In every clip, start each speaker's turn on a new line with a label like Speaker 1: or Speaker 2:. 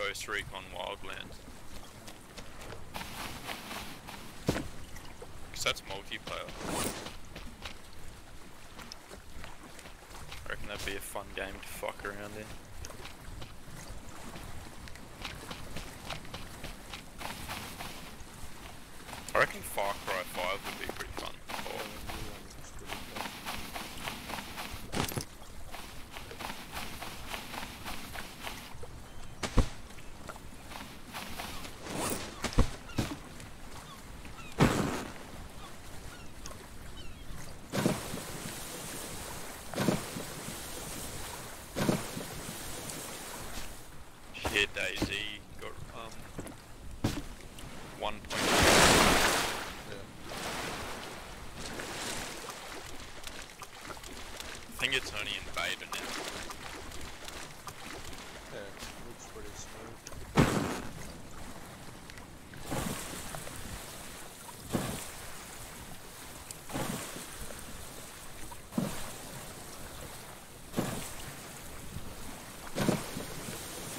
Speaker 1: Ghost Recon Wildlands. Cause that's multiplayer. I reckon that'd be a fun game to fuck around in. I reckon Far Cry 5 would be pretty fun. Oh. Shit, DayZ got 1.2. I think it's only in beta now.
Speaker 2: Yeah, it looks pretty smooth.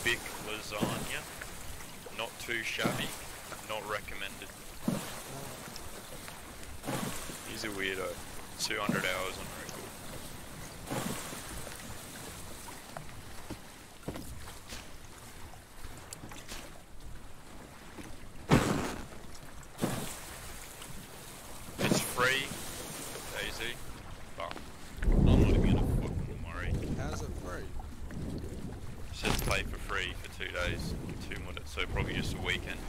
Speaker 1: Big lasagna, not too shabby, not recommended. He's a weirdo. 200 hours on record. It's free, DayZ, but I'm not even gonna fucking worry.
Speaker 2: How's it free?
Speaker 1: It says play for free for 2 days, 2 more days, so probably just a weekend.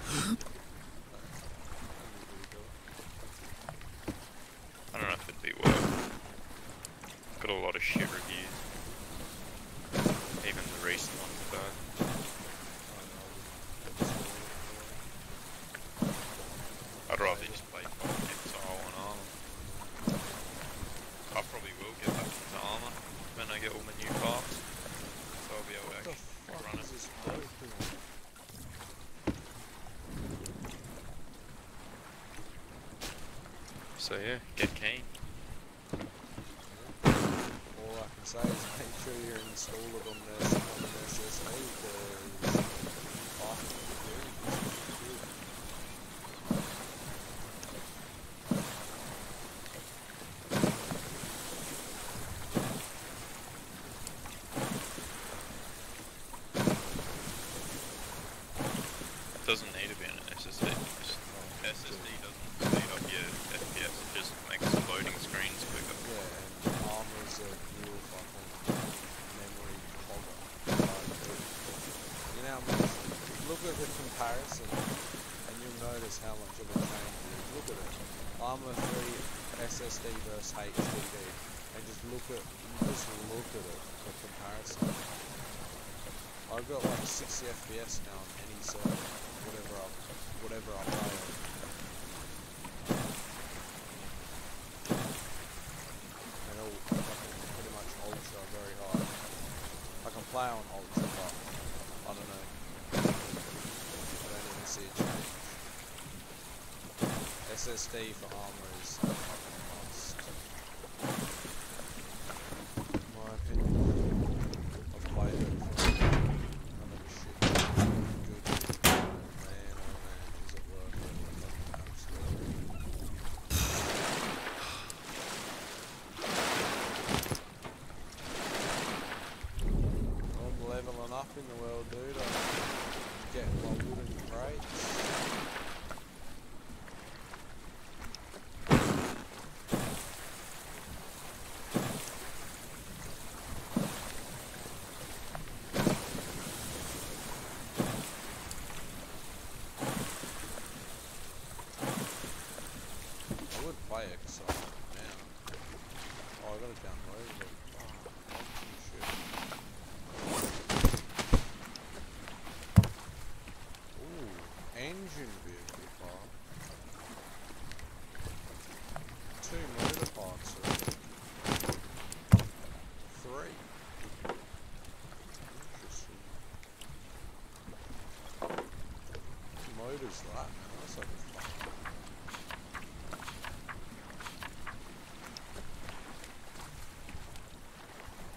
Speaker 1: I don't know if it'd be worth. Got a lot of shit reviews. Even the recent ones though. I'd rather just play fucking Exile on Arma. I probably will get back into Arma when I get all my new parts. So I'll be able to actually run it.
Speaker 2: This open?
Speaker 1: So yeah, get keen.
Speaker 2: All I can say is make sure you install it on the SSD because
Speaker 1: It doesn't need to be on an SSD. SSD doesn't speed up your FPS, it just makes the loading screens quicker.
Speaker 2: yeah, and Arma's a real fucking memory hogger. You know how much, look at the comparison and you'll notice how much of a change it is. Look at it. Arma 3 SSD versus HDD and just look at it for comparison. I've got like 60 FPS now on any server, whatever I play on. And all fucking pretty much ultra very high. I can play on ultra, but I don't know. I don't even see a change. SSD for Arma is a fucking must. In my opinion. I've played it for none of the shit. Good. Man, oh man, is it worth it? Fucking absolutely. I'm leveling up in the world, dude. I'm getting my wooden crates. I would play it, so man. Oh, I gotta download it. Oh, shit. Ooh, engine vehicle part. 2 motor parts already. 3. Interesting. What motor's that, man? That's like a fucking...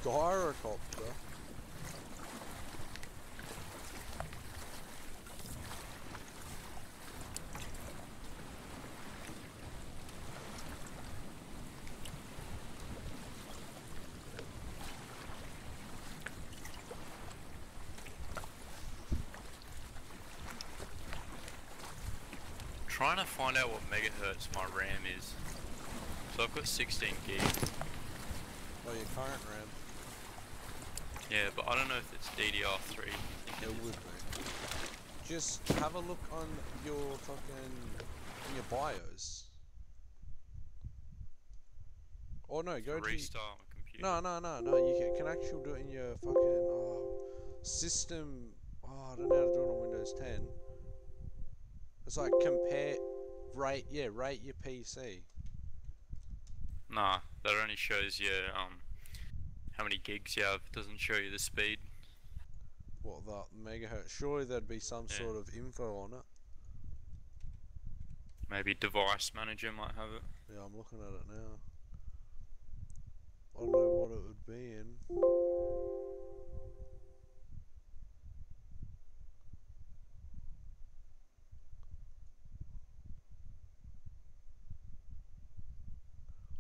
Speaker 2: Gyrocopter.
Speaker 1: trying to find out what megahertz my RAM is. So I've got 16 gig.
Speaker 2: Oh, your current RAM.
Speaker 1: Yeah, but I don't know if it's DDR3.
Speaker 2: It would be. Just have a look on your in your BIOS. Or no, go to
Speaker 1: restart my computer.
Speaker 2: No. You can actually do it in your fucking system. Oh, I don't know how to do it on Windows 10. It's like rate your PC.
Speaker 1: Nah, that only shows you how many gigs you have. It doesn't show you the speed.
Speaker 2: What, the megahertz? Surely there'd be some sort of info on it.
Speaker 1: Maybe device manager might have it.
Speaker 2: Yeah, I'm looking at it now. I don't know what it would be in.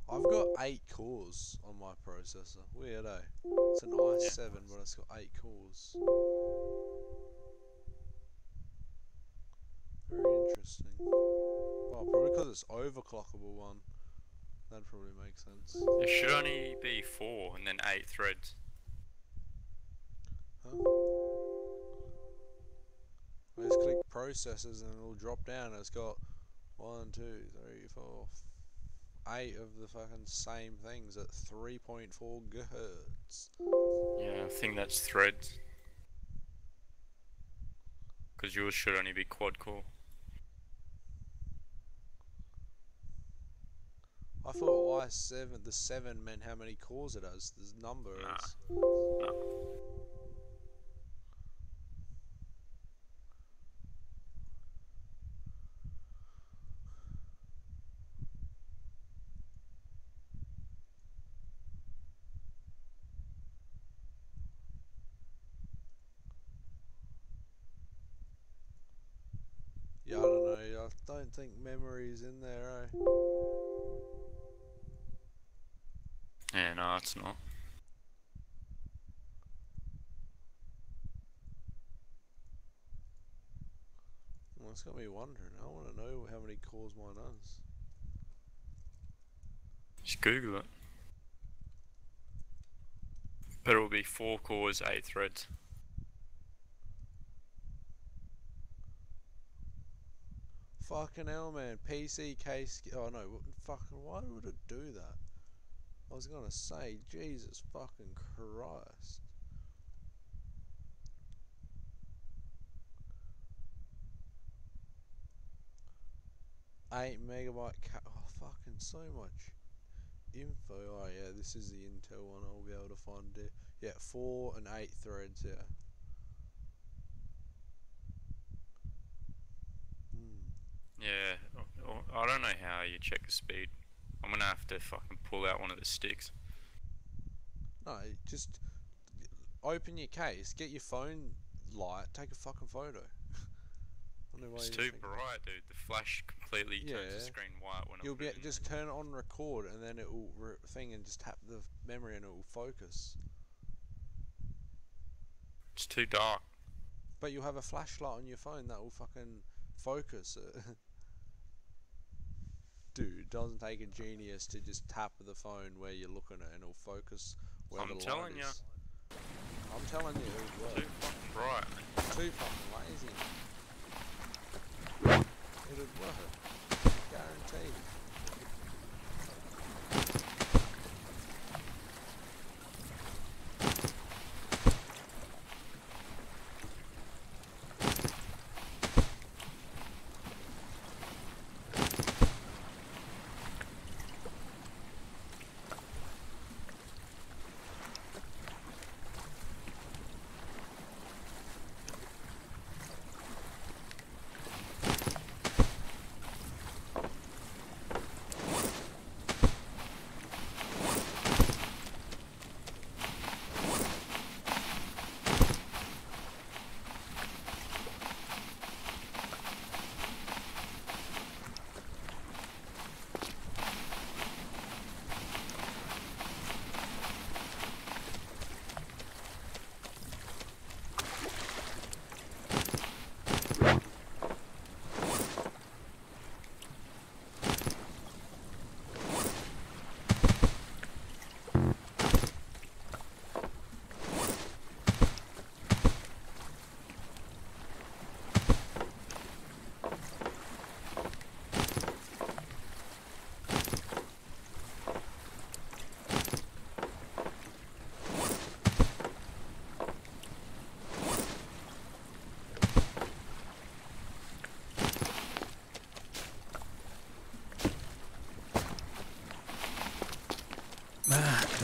Speaker 2: I've got 8 cores on my processor. Weird, eh? It's an i7, but it's got 8 cores. Very interesting. Oh, probably because it's overclockable one. That'd probably make sense.
Speaker 1: It should only be 4 and then 8 threads.
Speaker 2: Huh? I just click processors and it'll drop down and it's got 1, 2, 3, 4, 8 of the fucking same things at 3.4 gigahertz.
Speaker 1: Yeah, I think that's threads. Because yours should only be quad core.
Speaker 2: I thought the 7 meant how many cores it has. The number is.
Speaker 1: No.
Speaker 2: Yeah, I don't know. I don't think memory's in there, eh?
Speaker 1: Yeah, no, it's not.
Speaker 2: Well, it's got me wondering. I want to know how many cores mine has.
Speaker 1: Just Google it. But it will be 4 cores, 8 threads.
Speaker 2: Fucking hell, man. PC case. Oh no, fucking. Why would it do that? I was gonna say, Jesus fucking Christ. 8 MB. Oh, fucking so much info. Oh yeah, this is the Intel one. I'll be able to find it. Yeah, 4 and 8 threads. Yeah.
Speaker 1: Yeah, I don't know how you check the speed. I'm gonna have to fucking pull out one of the sticks.
Speaker 2: No, just open your case, get your phone light, take a fucking photo.
Speaker 1: It's too bright, dude. The flash completely turns the screen white when
Speaker 2: you'll just turn it on record, and then it will thing and just tap the memory and it will focus.
Speaker 1: It's too dark.
Speaker 2: But you'll have a flashlight on your phone that will fucking focus it. Dude, it doesn't take a genius to just tap the phone where you're looking at it and it'll focus where the light is. I'm telling you, it'll work.
Speaker 1: Too fucking bright.
Speaker 2: Too fucking lazy. It'll work. Guaranteed.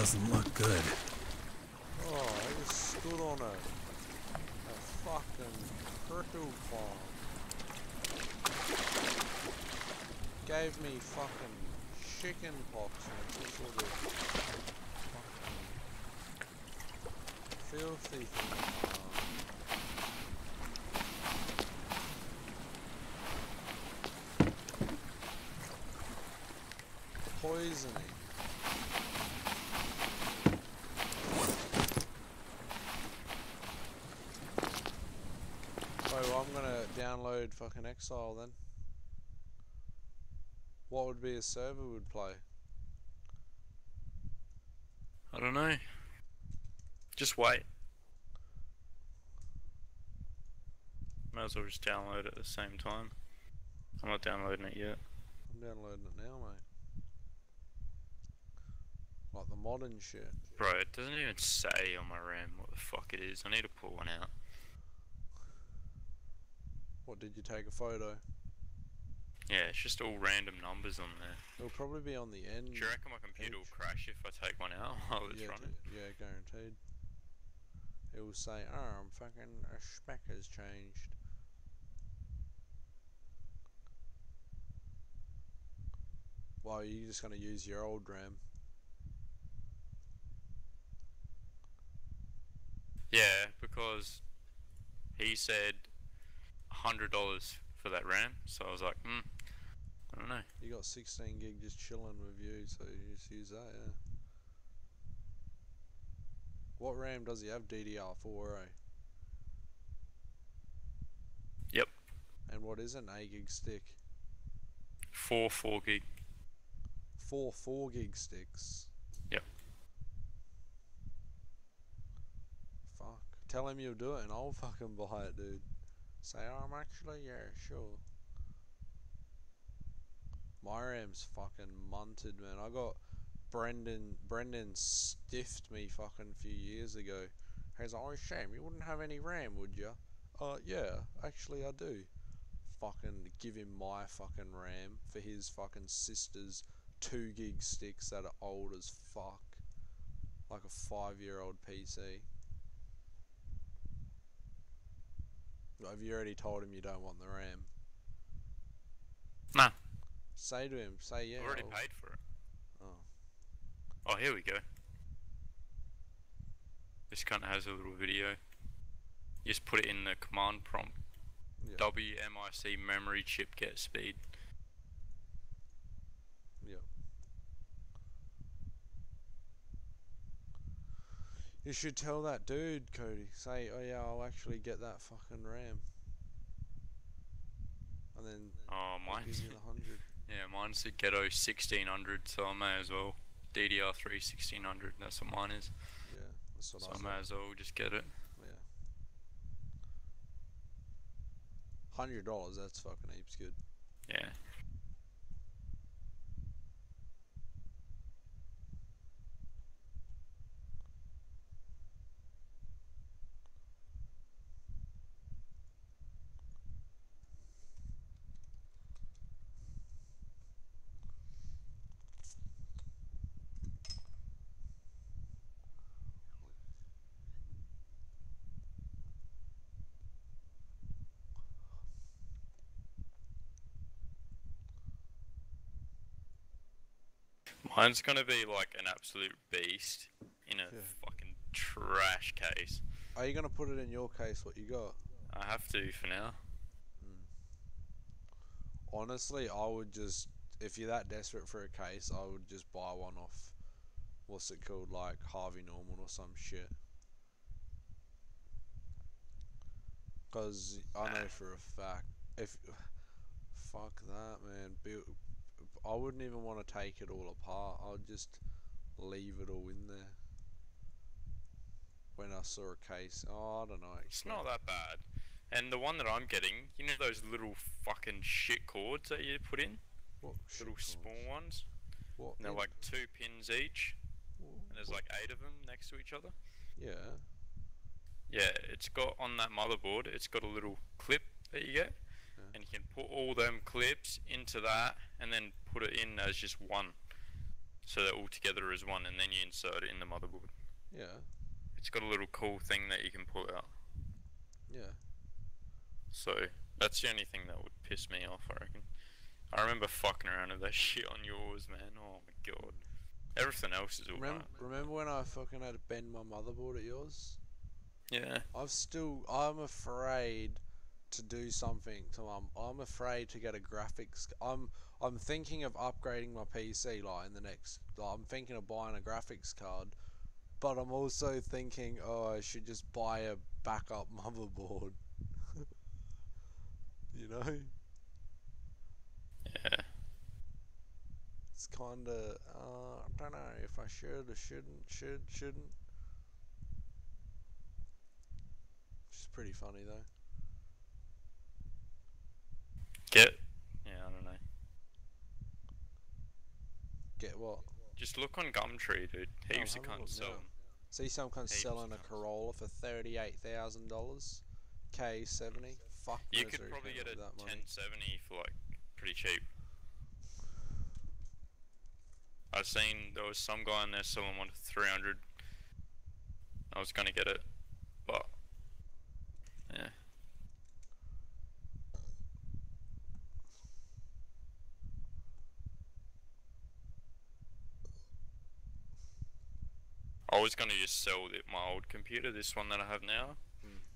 Speaker 3: doesn't look good.
Speaker 2: Oh, I just stood on a fucking turtle farm. Gave me fucking chicken pox and some sort of fucking filthy thing. Poisoning. So I'm gonna download fucking Exile then. What would be a server would play?
Speaker 1: I don't know. Just wait. Might as well just download it at the same time. I'm not downloading it yet.
Speaker 2: I'm downloading it now, mate. Like the modern shit.
Speaker 1: Bro, it doesn't even say on my RAM what the fuck it is. I need to pull one out.
Speaker 2: What, did you take a photo?
Speaker 1: Yeah, it's just all random numbers on there.
Speaker 2: It'll probably be on the end.
Speaker 1: Do you reckon my computer will crash if I take one out while it's running?
Speaker 2: Yeah, guaranteed. It will say, oh, I'm fucking, a spec has changed. Well, you're just gonna use your old RAM.
Speaker 1: Yeah, because he said $100 for that RAM, so I was like, I don't know.
Speaker 2: You got 16 gig just chilling with you, so you just use that, yeah. What RAM does he have? DDR4, eh?
Speaker 1: Yep.
Speaker 2: And what is an 8 gig stick?
Speaker 1: 4 gig.
Speaker 2: 4 gig sticks.
Speaker 1: Yep.
Speaker 2: Fuck. Tell him you'll do it and I'll fucking buy it, dude. Say, oh, I'm actually, yeah, sure. My RAM's fucking munted, man. I got Brendan stiffed me fucking a few years ago. He's like, oh, Sham, you wouldn't have any RAM, would you? Yeah, actually I do. Fucking give him my fucking RAM for his fucking sister's 2 gig sticks that are old as fuck. Like a 5-year-old PC. Have you already told him you don't want the RAM?
Speaker 1: Nah.
Speaker 2: Say to him, say yeah.
Speaker 1: I already paid for it.
Speaker 2: Oh.
Speaker 1: Oh, here we go. This kind of has a little video. You just put it in the command prompt.
Speaker 2: Yep.
Speaker 1: WMIC memory chip get speed.
Speaker 2: Yep. You should tell that dude, Cody. Say, oh yeah, I'll actually get that fucking RAM. And then
Speaker 1: Oh,
Speaker 2: I'll give you the 100.
Speaker 1: Yeah, mine's the Ghetto 1600, so I may as well. DDR3 1600, that's what mine is.
Speaker 2: Yeah, that's what
Speaker 1: So
Speaker 2: I
Speaker 1: I may as well just get it.
Speaker 2: Yeah. $100, that's fucking heaps good.
Speaker 1: Yeah. Mine's gonna be like an absolute beast in a fucking trash case.
Speaker 2: Are you gonna put it in your case, what you got?
Speaker 1: I have to for now.
Speaker 2: Honestly, I would just, if you're that desperate for a case, I would just buy one off, what's it called, like Harvey Norman or some shit. Because I know for a fact, if, fuck that, man, I wouldn't even want to take it all apart, I'd just leave it all in there. When I saw a case, oh, I don't know.
Speaker 1: It's not that bad. And the one that I'm getting, you know those little fucking shit cords that you put in?
Speaker 2: What
Speaker 1: little small ones?
Speaker 2: What?
Speaker 1: And they're like 2 pins each. And there's like 8 of them next to each other.
Speaker 2: Yeah.
Speaker 1: Yeah, it's got on that motherboard, it's got a little clip that you get.
Speaker 2: Yeah.
Speaker 1: And you can put all them clips into that and then put it in as just one. so they're all together as one, and then you insert it in the motherboard.
Speaker 2: Yeah.
Speaker 1: It's got a little cool thing that you can pull out.
Speaker 2: Yeah.
Speaker 1: So that's the only thing that would piss me off, I reckon. I remember fucking around with that shit on yours, man. Oh my god. Everything else is all right.
Speaker 2: Remember when I fucking had to bend my motherboard at yours?
Speaker 1: Yeah.
Speaker 2: I'm afraid to do something to I'm afraid to get a graphics. I'm thinking of upgrading my PC like in the next. Like, I'm thinking of buying a graphics card, but I'm also thinking, oh, I should just buy a backup motherboard. You know?
Speaker 1: Yeah.
Speaker 2: It's kinda. I don't know if I should or shouldn't. Which is pretty funny though.
Speaker 1: Yeah, I don't know.
Speaker 2: Get what?
Speaker 1: Just look on Gumtree, dude. Heaps of cunts sell them.
Speaker 2: See some cunts
Speaker 1: Heaps
Speaker 2: selling a
Speaker 1: of cunts.
Speaker 2: Corolla for $38,000. K70. Fuck.
Speaker 1: You
Speaker 2: knows
Speaker 1: could
Speaker 2: where he
Speaker 1: probably
Speaker 2: came
Speaker 1: get a
Speaker 2: up with that money.
Speaker 1: 1070 for like pretty cheap. I've seen there was some guy in there selling one for 300. I was gonna get it, but yeah. I was gonna just sell my old computer, this one that I have now,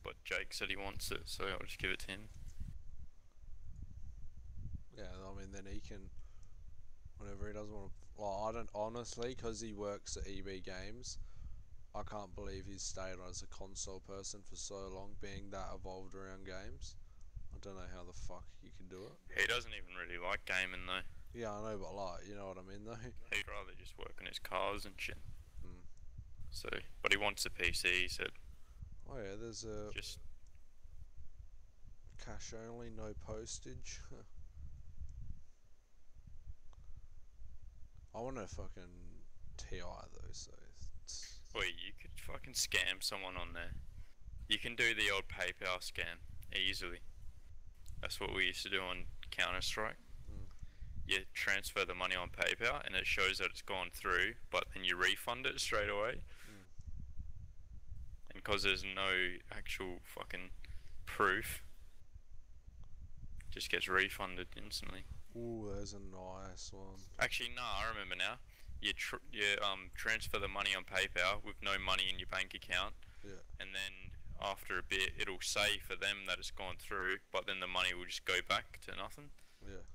Speaker 1: but Jake said he wants it, so I'll just give it to him.
Speaker 2: Yeah, I mean, then he can, whenever he doesn't want to. Well, I don't honestly, because he works at EB Games. I can't believe he's stayed on as a console person for so long, being that evolved around games. I don't know how the fuck you can do it.
Speaker 1: He doesn't even really like gaming though.
Speaker 2: Yeah, I know, but like, you know what I mean though.
Speaker 1: He'd rather just work on his cars and shit.
Speaker 2: Hmm.
Speaker 1: So, but he wants a PC. He said.
Speaker 2: Oh yeah, there's a
Speaker 1: just
Speaker 2: cash only, no postage. I want a fucking TI though, so.
Speaker 1: Wait, you could fucking scam someone on there. You can do the old PayPal scam easily. That's what we used to do on Counter-Strike. You transfer the money on PayPal and it shows that it's gone through, but then you refund it straight away. And because there's no actual fucking proof, it just gets refunded instantly.
Speaker 2: Ooh, there's a nice one.
Speaker 1: Actually, no, I remember now. You transfer the money on PayPal with no money in your bank account.
Speaker 2: Yeah.
Speaker 1: And then after a bit, it'll say for them that it's gone through, but then the money will just go back to nothing.
Speaker 2: Yeah.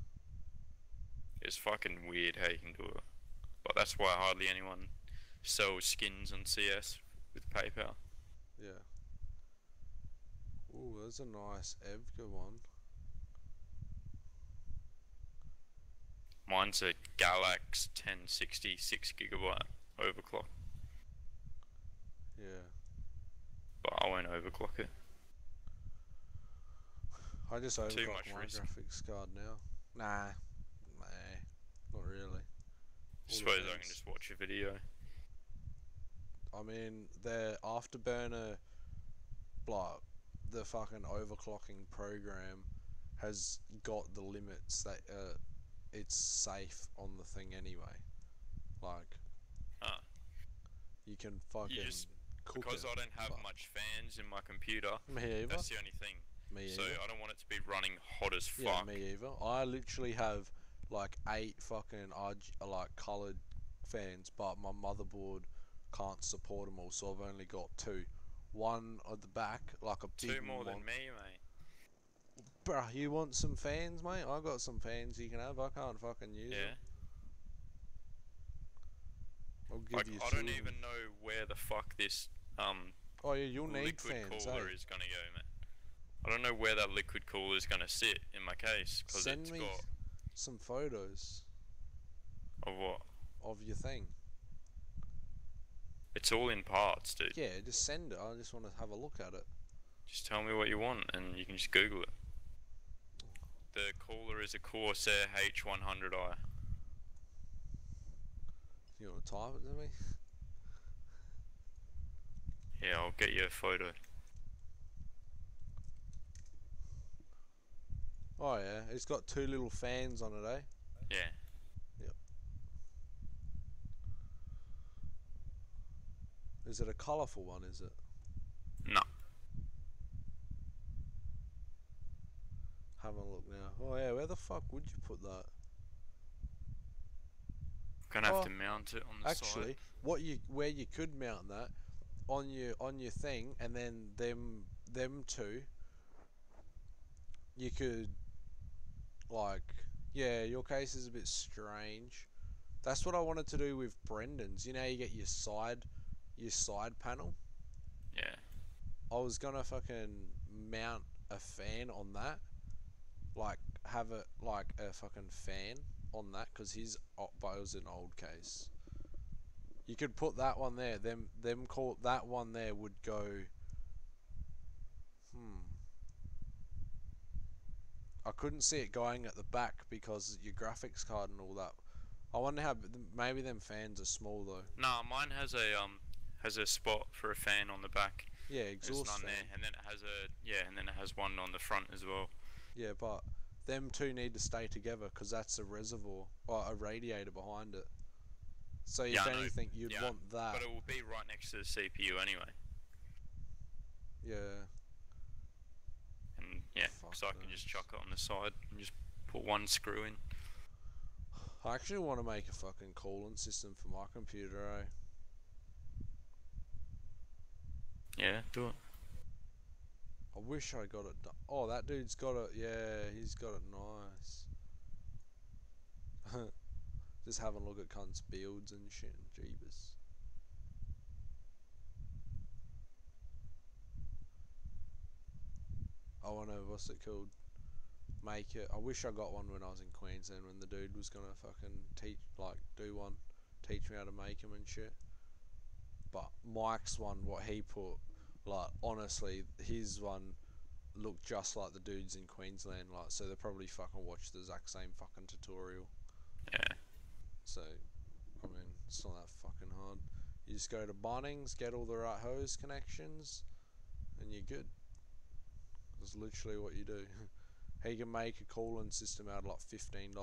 Speaker 1: It's fucking weird how you can do it. But that's why hardly anyone sells skins on CS with PayPal.
Speaker 2: Yeah. Ooh, there's a nice Evga one.
Speaker 1: Mine's a Galax 1060 6GB overclock.
Speaker 2: Yeah.
Speaker 1: But I won't overclock it.
Speaker 2: I just
Speaker 1: Too
Speaker 2: overclock
Speaker 1: much
Speaker 2: my
Speaker 1: risk.
Speaker 2: graphics card now. Nah, not really.
Speaker 1: I suppose I can just watch a video.
Speaker 2: I mean, the Afterburner, like, the fucking overclocking program has got the limits that it's safe on the thing anyway. Like, you can fucking cook
Speaker 1: because
Speaker 2: it,
Speaker 1: I don't have much fans in my computer.
Speaker 2: Me either.
Speaker 1: That's the only thing.
Speaker 2: Me
Speaker 1: So
Speaker 2: either.
Speaker 1: I don't want it to be running hot as fuck.
Speaker 2: Yeah, me either. I literally have like 8 fucking like coloured fans, but my motherboard can't support them all, so I've only got 2. One at the back, like a big
Speaker 1: 2 more than me, mate.
Speaker 2: Bruh, you want some fans, mate? I got some fans you can have. I can't fucking use them. I'll give you
Speaker 1: I don't even know where the fuck this
Speaker 2: oh yeah, you'll need
Speaker 1: liquid
Speaker 2: fans,
Speaker 1: cooler is gonna go, man. I don't know where that liquid cooler is gonna sit in my case because it's
Speaker 2: me
Speaker 1: got
Speaker 2: some photos
Speaker 1: of what?
Speaker 2: of your thing.
Speaker 1: It's all in parts, dude.
Speaker 2: Yeah, just send it. I just want to have a look at it.
Speaker 1: Just tell me what you want and you can just Google it. The cooler is a Corsair H100i.
Speaker 2: You want to type it to me?
Speaker 1: Yeah, I'll get you a photo.
Speaker 2: Oh yeah, it's got 2 little fans on it, eh?
Speaker 1: Yeah.
Speaker 2: Yep. Is it a colourful one, is it?
Speaker 1: No.
Speaker 2: Having a look now. Oh yeah, where the fuck would you put that?
Speaker 1: Gonna have to mount it on the
Speaker 2: Actually,
Speaker 1: side.
Speaker 2: where you could mount that on your thing, and then them two, you could like, yeah, your case is a bit strange. That's what I wanted to do with Brendan's. You know, you get your side panel.
Speaker 1: Yeah.
Speaker 2: I was gonna fucking mount a fan on that, like have it like a fucking fan on that, because his was an old case. You could put that one there. Them call that one there would go. I couldn't see it going at the back because your graphics card and all that. I wonder how maybe them fans are small though.
Speaker 1: Nah, mine has a spot for a fan on the back.
Speaker 2: Yeah,
Speaker 1: There's
Speaker 2: exhaust
Speaker 1: none
Speaker 2: fan.
Speaker 1: there, and then it has and then it has one on the front as well.
Speaker 2: Yeah, but them two need to stay together because that's a reservoir or a radiator behind it. So if anything, you'd want that.
Speaker 1: But it will be right next to the CPU anyway.
Speaker 2: Yeah.
Speaker 1: And yeah, so I can just chuck it on the side and just put one screw in.
Speaker 2: I actually want to make a fucking cooling system for my computer, eh?
Speaker 1: Yeah, do it.
Speaker 2: I wish I got it done. Oh, that dude's got it. Yeah, he's got it nice. Just having a look at cunts' builds and shit and jeebus. I wanna, what's it called? Make it. I wish I got one when I was in Queensland when the dude was gonna fucking teach me how to make them and shit. But Mike's one, what he put, like honestly, his one looked just like the dudes in Queensland, like, so they probably fucking watched the exact same fucking tutorial.
Speaker 1: Yeah.
Speaker 2: So, I mean, it's not that fucking hard. You just go to Bunnings, get all the right hose connections, and you're good. That's literally what you do. He can make a cooling system out of like $15,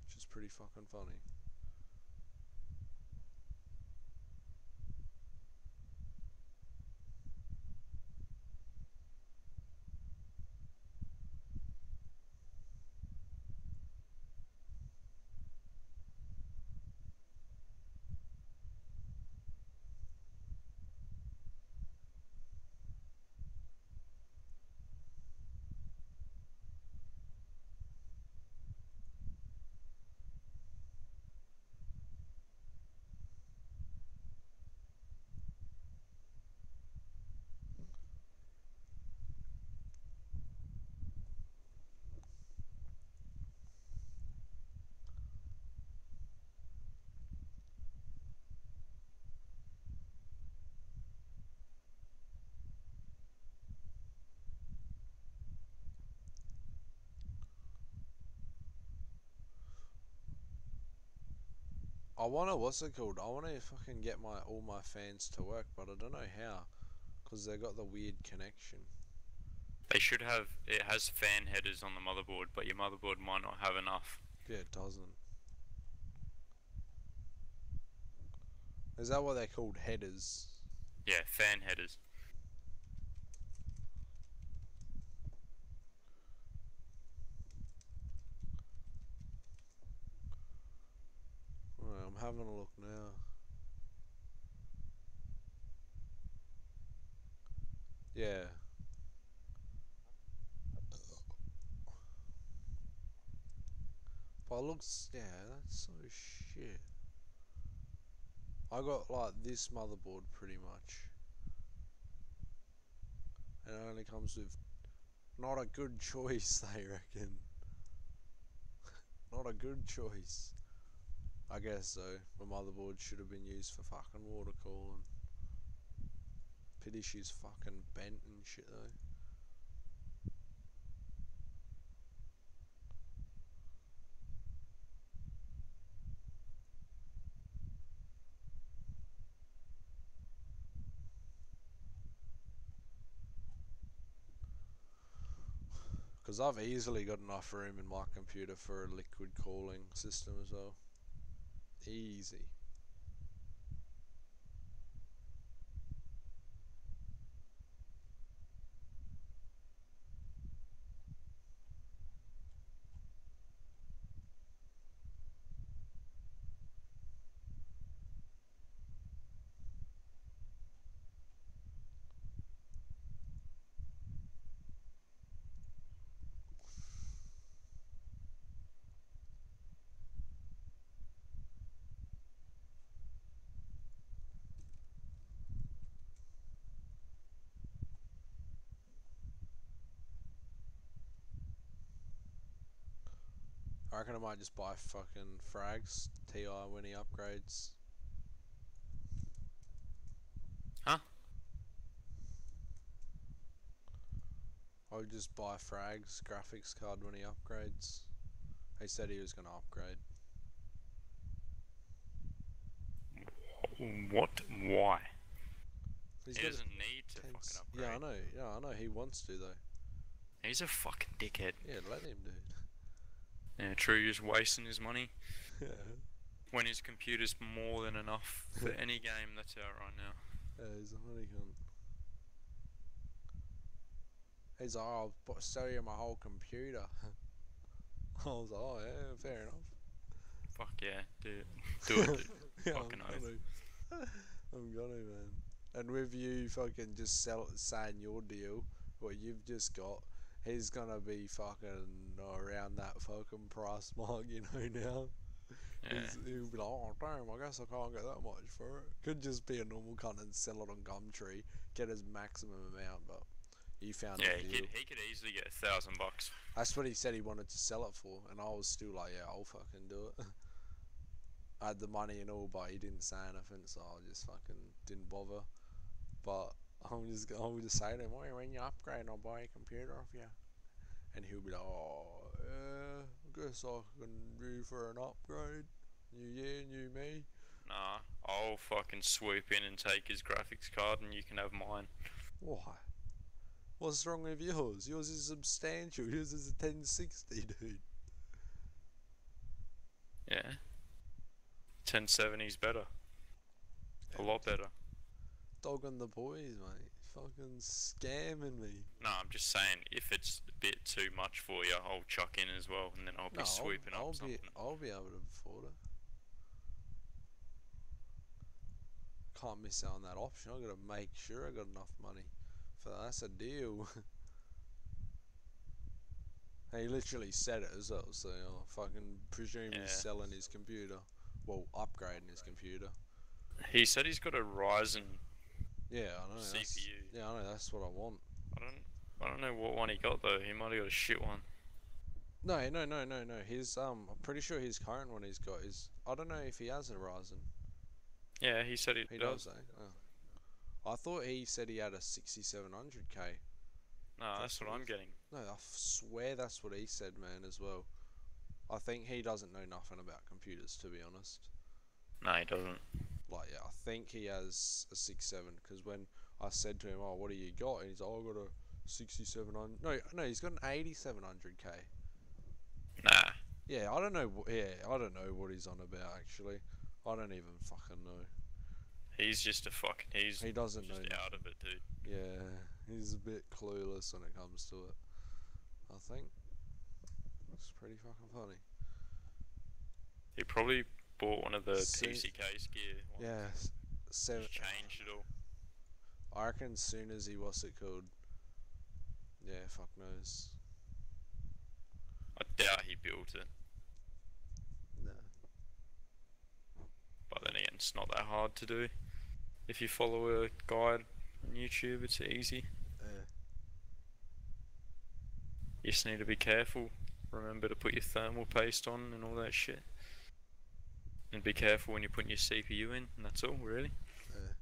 Speaker 2: which is pretty fucking funny. I wanna, what's it called? I wanna fucking get all my fans to work, but I don't know how, cause they got the weird connection.
Speaker 1: They should have, it has fan headers on the motherboard, but your motherboard might not have enough.
Speaker 2: Yeah, it doesn't. Is that what they're called, headers?
Speaker 1: Yeah, fan headers.
Speaker 2: Right, I'm having a look now. Yeah. But it looks, yeah, that's so shit. I got like this motherboard pretty much. And it only comes with not a good choice, they reckon. Not a good choice. I guess so. My motherboard should have been used for fucking water cooling. Pity she's fucking bent and shit though. Because I've easily got enough room in my computer for a liquid cooling system as well. Easy. I reckon I might just buy fucking frags TI when he upgrades.
Speaker 1: Huh?
Speaker 2: I would just buy frags graphics card when he upgrades. He said he was gonna upgrade.
Speaker 1: What? Why?
Speaker 2: He's
Speaker 1: He
Speaker 2: got
Speaker 1: doesn't need to fucking upgrade.
Speaker 2: Yeah, I know. Yeah, I know. He wants to though.
Speaker 1: He's a fucking dickhead.
Speaker 2: Yeah, let him, dude.
Speaker 1: Yeah, true. Just wasting his money
Speaker 2: Yeah.
Speaker 1: when his computer's more than enough for any game that's out right now.
Speaker 2: Yeah, he's a money cunt. He's like, oh, I'll sell you my whole computer. I was like, oh yeah, fair enough.
Speaker 1: Fuck yeah, dude. Do it, dude.
Speaker 2: Yeah,
Speaker 1: Fucking
Speaker 2: I'm
Speaker 1: oath.
Speaker 2: gonna, I'm gonna, man. And with you fucking just saying your deal, what you've just got, he's gonna be fucking around that fucking price mark, you know, now.
Speaker 1: Yeah.
Speaker 2: He'll be like, oh damn, I guess I can't get that much for it. Could just be a normal cunt and sell it on Gumtree, get his maximum amount, but you found
Speaker 1: Yeah,
Speaker 2: a deal.
Speaker 1: he could easily get $1,000.
Speaker 2: That's what he said he wanted to sell it for, and I was still like, yeah, I'll fucking do it. I had the money and all, but he didn't say anything, so I just fucking didn't bother. But I'll just say to him, oh, when you upgrade, I'll buy a computer off you. And he'll be like, oh, yeah, I guess I can do for an upgrade. New year, new me.
Speaker 1: Nah, I'll fucking swoop in and take his graphics card and you can have mine.
Speaker 2: Why? What's wrong with yours? Yours is substantial. Yours is a 1060, dude.
Speaker 1: Yeah. 1070's better. A lot better.
Speaker 2: Dog on the boys, mate. Fucking scamming me.
Speaker 1: Nah, I'm just saying, if it's a bit too much for you, I'll chuck in as well, and then I'll be swooping up something.
Speaker 2: I'll be able to afford it. Can't miss out on that option. I gotta make sure I got enough money for that. That's a deal. He literally said it as well, so I fucking presume he's selling his computer. Well, upgrading his computer.
Speaker 1: He said he's got a Ryzen.
Speaker 2: Yeah, I know.
Speaker 1: CPU.
Speaker 2: Yeah, I know. That's what I want.
Speaker 1: I don't know what one he got though. He might have got a shit one.
Speaker 2: No. His I'm pretty sure his current one he's got is. I don't know if he has a Ryzen.
Speaker 1: Yeah, he said he does.
Speaker 2: Oh. I thought he said he had a 6700K.
Speaker 1: No, that's what I'm getting.
Speaker 2: No, I swear that's what he said, man, as well. I think he doesn't know nothing about computers, to be honest.
Speaker 1: No, he doesn't.
Speaker 2: Like, yeah, I think he has a 6.7, because when I said to him, oh, what do you got? And he's like, oh, I got a 6700. No, he's got an 8700K.
Speaker 1: Nah.
Speaker 2: Yeah, I don't know. Yeah, I don't know what he's on about, actually. I don't even fucking know.
Speaker 1: He's just a fucking.
Speaker 2: He doesn't know.
Speaker 1: Out of it, dude.
Speaker 2: Yeah, he's a bit clueless when it comes to it. I think. It's pretty fucking funny.
Speaker 1: He probably bought one of the TCK gear ones.
Speaker 2: Yeah,
Speaker 1: Just changed it all.
Speaker 2: I reckon as soon as he what's it called? Yeah, fuck knows.
Speaker 1: I doubt he built it.
Speaker 2: No.
Speaker 1: But then again, it's not that hard to do. If you follow a guide on YouTube, it's easy.
Speaker 2: Yeah.
Speaker 1: You just need to be careful. Remember to put your thermal paste on and all that shit. And be careful when you're putting your CPU in, and that's all, really.
Speaker 2: Yeah.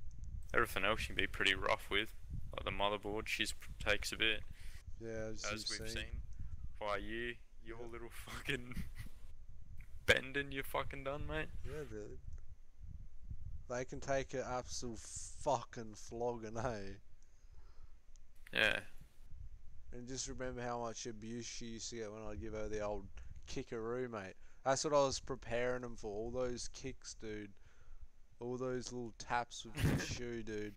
Speaker 1: Everything else you can be pretty rough with. Like the motherboard, takes a bit.
Speaker 2: Yeah,
Speaker 1: as we've seen. By your little fucking bending you're fucking done, mate.
Speaker 2: Yeah, dude. They can take an absolute fucking flogging, hey?
Speaker 1: Yeah.
Speaker 2: And just remember how much abuse she used to get when I'd give her the old kickaroo, mate. That's what I was preparing them for. All those kicks, dude. All those little taps with the shoe, dude.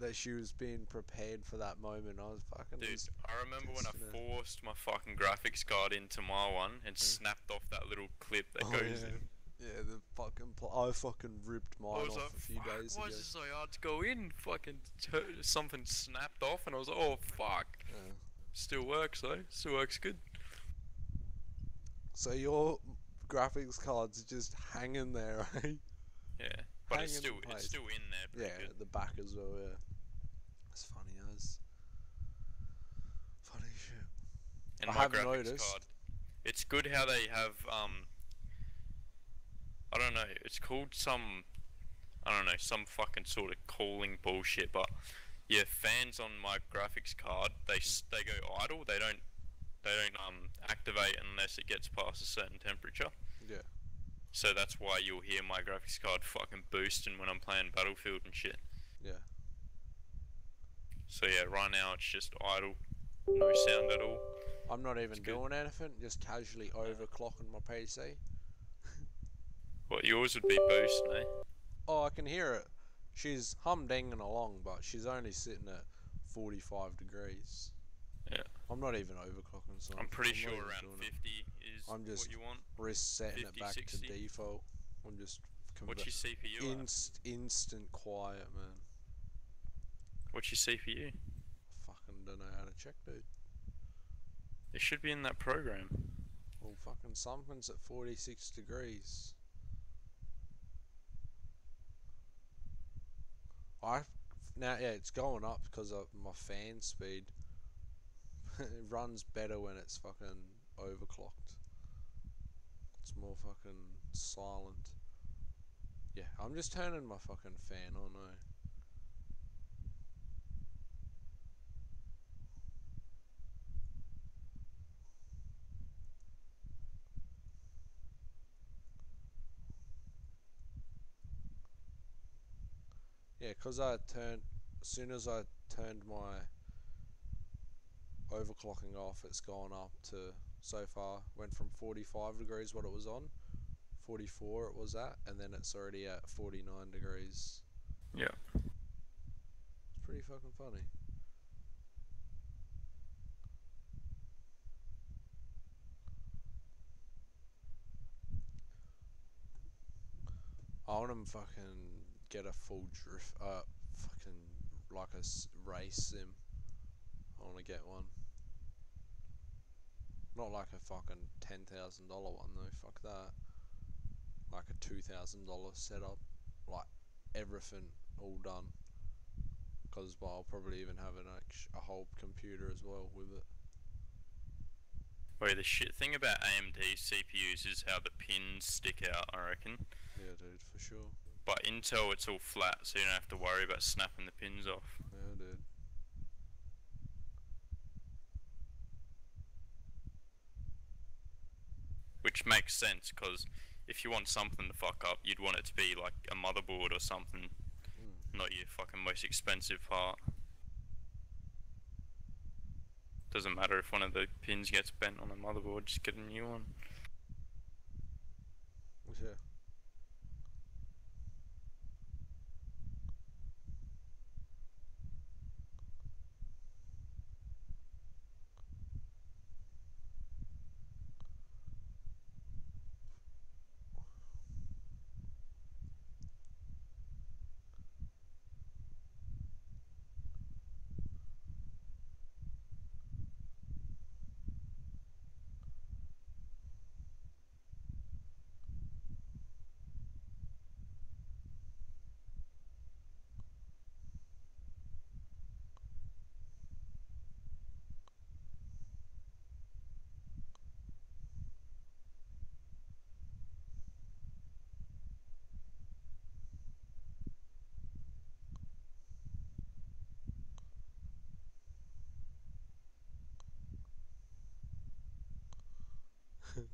Speaker 2: That she was being prepared for that moment. I was fucking.
Speaker 1: Dude, I remember when I forced my fucking graphics card into my one and snapped off that little clip that goes in.
Speaker 2: Yeah, the fucking. I fucking ripped mine off a few days ago.
Speaker 1: Why is it so hard to go in? Fucking something snapped off, and I was like, oh fuck.
Speaker 2: Yeah.
Speaker 1: Still works though. Still works good.
Speaker 2: So your graphics card's just hanging there, right?
Speaker 1: Yeah, but it's still in there.
Speaker 2: Yeah, at the back as well. Yeah, it's funny as funny shit.
Speaker 1: And my graphics card It's good how they have I don't know. It's called some I don't know, some fucking sort of cooling bullshit, but yeah, fans on my graphics card, they go idle. They don't activate unless it gets past a certain temperature.
Speaker 2: Yeah.
Speaker 1: So that's why you'll hear my graphics card fucking boosting when I'm playing Battlefield and shit.
Speaker 2: Yeah.
Speaker 1: So yeah, right now it's just idle, no sound at all.
Speaker 2: I'm not even doing anything, just casually overclocking my PC.
Speaker 1: What yours would be boosting, eh?
Speaker 2: Oh, I can hear it. She's humdinging along, but she's only sitting at 45 degrees.
Speaker 1: Yeah.
Speaker 2: I'm not even overclocking something.
Speaker 1: I'm pretty sure around 50 is
Speaker 2: I'm just
Speaker 1: what you want.
Speaker 2: resetting
Speaker 1: 50,
Speaker 2: it back
Speaker 1: 60.
Speaker 2: to default. I'm just
Speaker 1: What's your CPU at?
Speaker 2: instant quiet, man.
Speaker 1: What's your CPU?
Speaker 2: Fucking don't know how to check, dude.
Speaker 1: It should be in that program.
Speaker 2: Well, fucking something's at 46 degrees. Now, yeah, it's going up because of my fan speed. It runs better when it's fucking overclocked. It's more fucking silent. Yeah, I'm just turning my fucking fan on, though. Yeah, because as soon as I turned my overclocking off, it's gone up to, so far, went from 45 degrees what it was on, 44 it was at, and then it's already at 49 degrees.
Speaker 1: Yeah.
Speaker 2: It's pretty fucking funny. I want to fucking get a full drift, fucking like a race sim. I want to get one. Not like a fucking $10,000 one though, fuck that. Like a $2,000 setup. Like everything all done. Because I'll probably even have a whole computer as well with it.
Speaker 1: Wait, the shit thing about AMD CPUs is how the pins stick out, I reckon.
Speaker 2: Yeah, dude, for sure.
Speaker 1: But Intel, it's all flat, so you don't have to worry about snapping the pins off.
Speaker 2: Yeah, dude.
Speaker 1: Which makes sense, because if you want something to fuck up, you'd want it to be like a motherboard or something, not your fucking most expensive part. Doesn't matter if one of the pins gets bent on the motherboard, just get a new one.
Speaker 2: Yeah.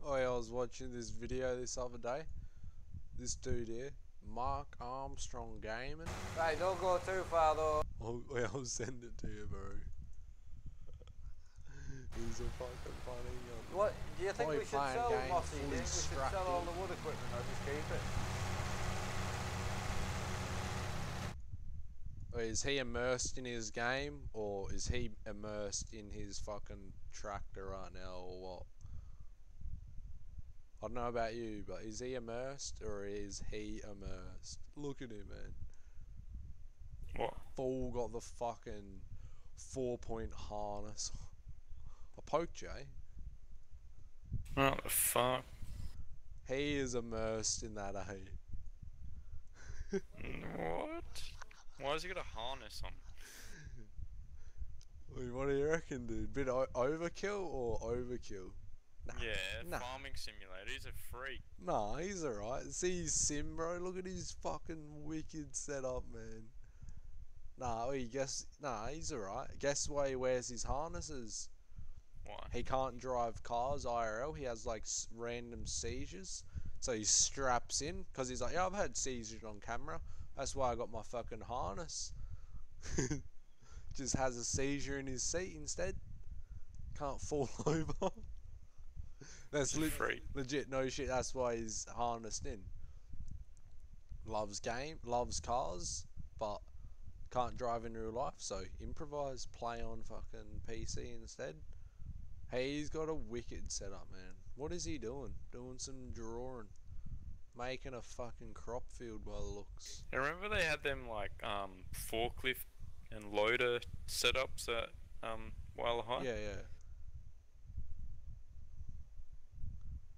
Speaker 2: Oh yeah, I was watching this video this other day. This dude here, Mark Armstrong Gaming.
Speaker 3: Right, don't go too far though.
Speaker 2: I'll send it to you, bro. He's a fucking funny guy.
Speaker 3: What do you think
Speaker 2: Probably
Speaker 3: we should
Speaker 2: playing
Speaker 3: sell,
Speaker 2: game,
Speaker 3: Mossy? Do
Speaker 2: fully
Speaker 3: you think we should
Speaker 2: strapped
Speaker 3: sell all
Speaker 2: in.
Speaker 3: the wood equipment or just keep it?
Speaker 2: Is he immersed in his game, or is he immersed in his fucking tractor right now, or what? I don't know about you, but is he immersed, or is he immersed? Look at him, man.
Speaker 1: What?
Speaker 2: Fool got the fucking 4-point harness. I poked you, eh?
Speaker 1: What the fuck?
Speaker 2: He is immersed in that, eh?
Speaker 1: What? Why has he got a harness on?
Speaker 2: What do you reckon, dude? Bit overkill or overkill? Nah,
Speaker 1: Yeah,
Speaker 2: nah.
Speaker 1: farming simulator. He's a freak.
Speaker 2: Nah, he's alright. See his sim, bro. Look at his fucking wicked setup, man. Nah, he's alright. Guess why he wears his harnesses?
Speaker 1: Why?
Speaker 2: He can't drive cars IRL. He has like random seizures. So he straps in because he's like, yeah, I've had seizures on camera. That's why I got my fucking harness. Just has a seizure in his seat instead. Can't fall over. That's
Speaker 1: Freak.
Speaker 2: legit no shit. That's why he's harnessed in. Loves cars, but can't drive in real life. So improvise, play on fucking PC instead. Hey, he's got a wicked setup, man. What is he doing? Doing some drawing. Making a fucking crop field by the looks.
Speaker 1: I remember they had them like forklift and loader setups at Wailer High.
Speaker 2: Yeah.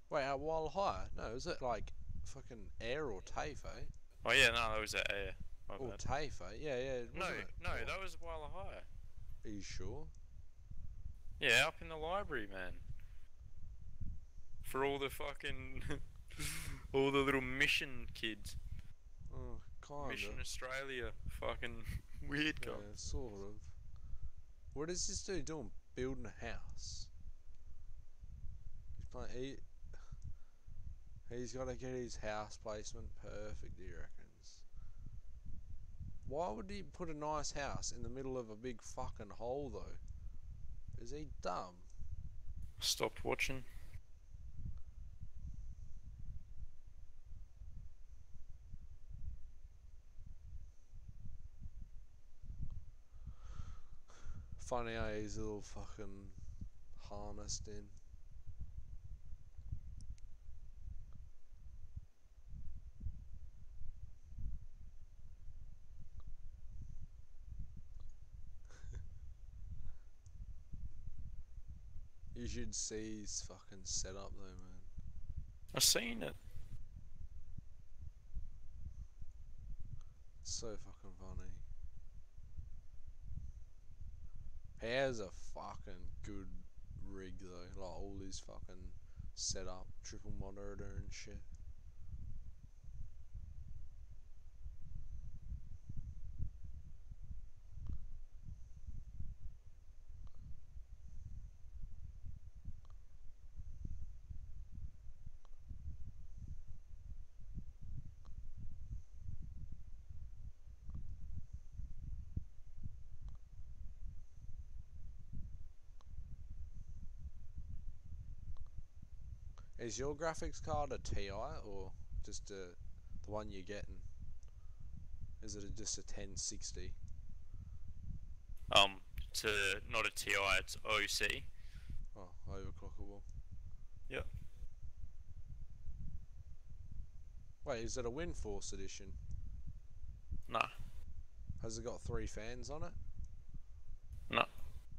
Speaker 2: Wait, at Wild High? No, is it like fucking air or TAFE, eh?
Speaker 1: Oh yeah, no, that was at Air. My
Speaker 2: Or
Speaker 1: bad.
Speaker 2: TAFE, eh? Yeah,
Speaker 1: No,
Speaker 2: wasn't it?
Speaker 1: no, that was Wailer High.
Speaker 2: Are you sure?
Speaker 1: Yeah, up in the library, man. For all the fucking all the little mission kids.
Speaker 2: Oh, kinda.
Speaker 1: Mission Australia, fucking weird guy.
Speaker 2: Yeah, sort of. What is this dude doing? Building a house. He's playing. He's got to get his house placement perfect, he reckons. Why would he put a nice house in the middle of a big fucking hole, though? Is he dumb?
Speaker 1: Stopped watching.
Speaker 2: Funny how he's all fucking harnessed in. You should see his fucking setup though, man.
Speaker 1: I seen it.
Speaker 2: So fucking funny. He has a fucking good rig though, like all his fucking setup, triple monitor and shit. Is your graphics card a TI or just the one you're getting? Is it just a 1060?
Speaker 1: It's not a TI, it's OC.
Speaker 2: Oh, overclockable.
Speaker 1: Yep.
Speaker 2: Wait, is it a Windforce edition?
Speaker 1: Nah.
Speaker 2: Has it got 3 fans on it?
Speaker 1: Nah.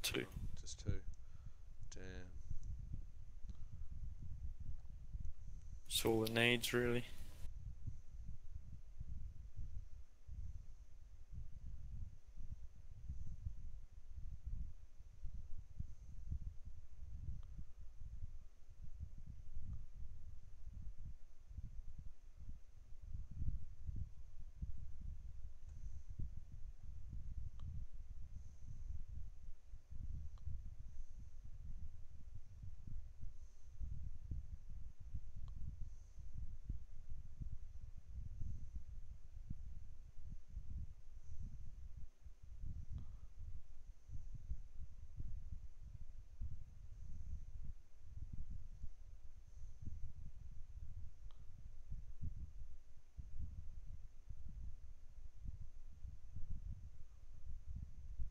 Speaker 1: 2.
Speaker 2: Just 2. Damn.
Speaker 1: That's all it needs, really.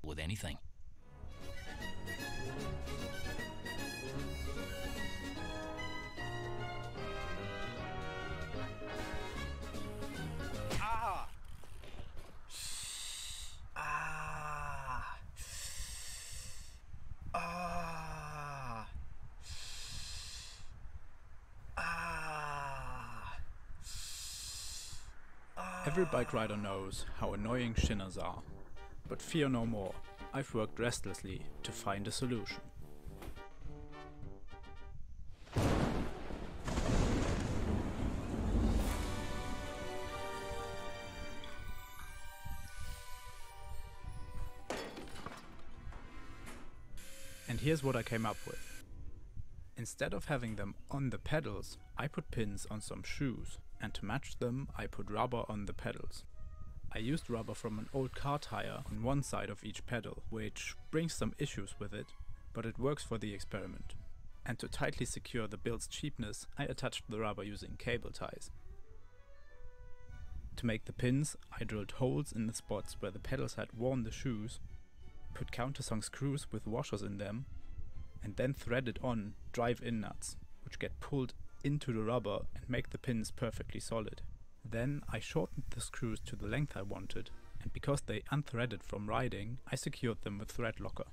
Speaker 4: With anything.
Speaker 3: Ah!
Speaker 4: Ah. Ah. Ah.
Speaker 5: Every bike rider knows how annoying shinners are. But fear no more, I've worked restlessly to find a solution. And here's what I came up with. Instead of having them on the pedals, I put pins on some shoes, and to match them I put rubber on the pedals. I used rubber from an old car tire on one side of each pedal, which brings some issues with it, but it works for the experiment. And to tightly secure the build's cheapness, I attached the rubber using cable ties. To make the pins, I drilled holes in the spots where the pedals had worn the shoes, put countersunk screws with washers in them, and then threaded on drive-in nuts, which get pulled into the rubber and make the pins perfectly solid. Then I shortened the screws to the length I wanted, and because they unthreaded from riding, I secured them with thread locker.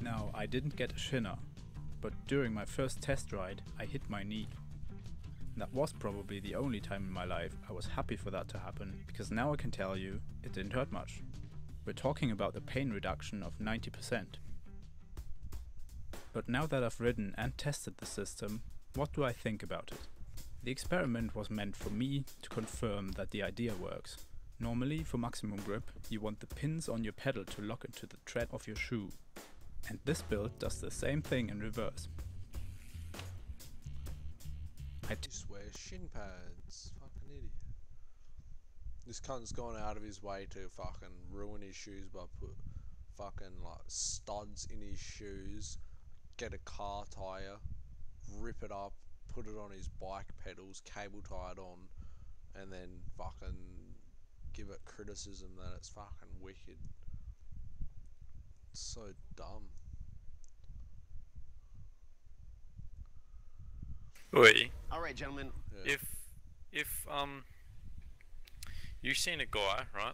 Speaker 5: Now, I didn't get a shinner, but during my first test ride I hit my knee. That was probably the only time in my life I was happy for that to happen, because now I can tell you it didn't hurt much. We're talking about a pain reduction of 90%. But now that I've ridden and tested the system, what do I think about it? The experiment was meant for me to confirm that the idea works. Normally, for maximum grip, you want the pins on your pedal to lock into the tread of your shoe. And this build does the same thing in reverse.
Speaker 2: Just wear shin pads. Fucking idiot. This cunt's gone out of his way to fucking ruin his shoes by put fucking like studs in his shoes, get a car tire, rip it up, put it on his bike pedals, cable tied on, and then fucking give it criticism that it's fucking wicked. It's so dumb.
Speaker 1: Oi,
Speaker 6: Alright, gentlemen.
Speaker 2: Yeah.
Speaker 1: if you seen a guy, right?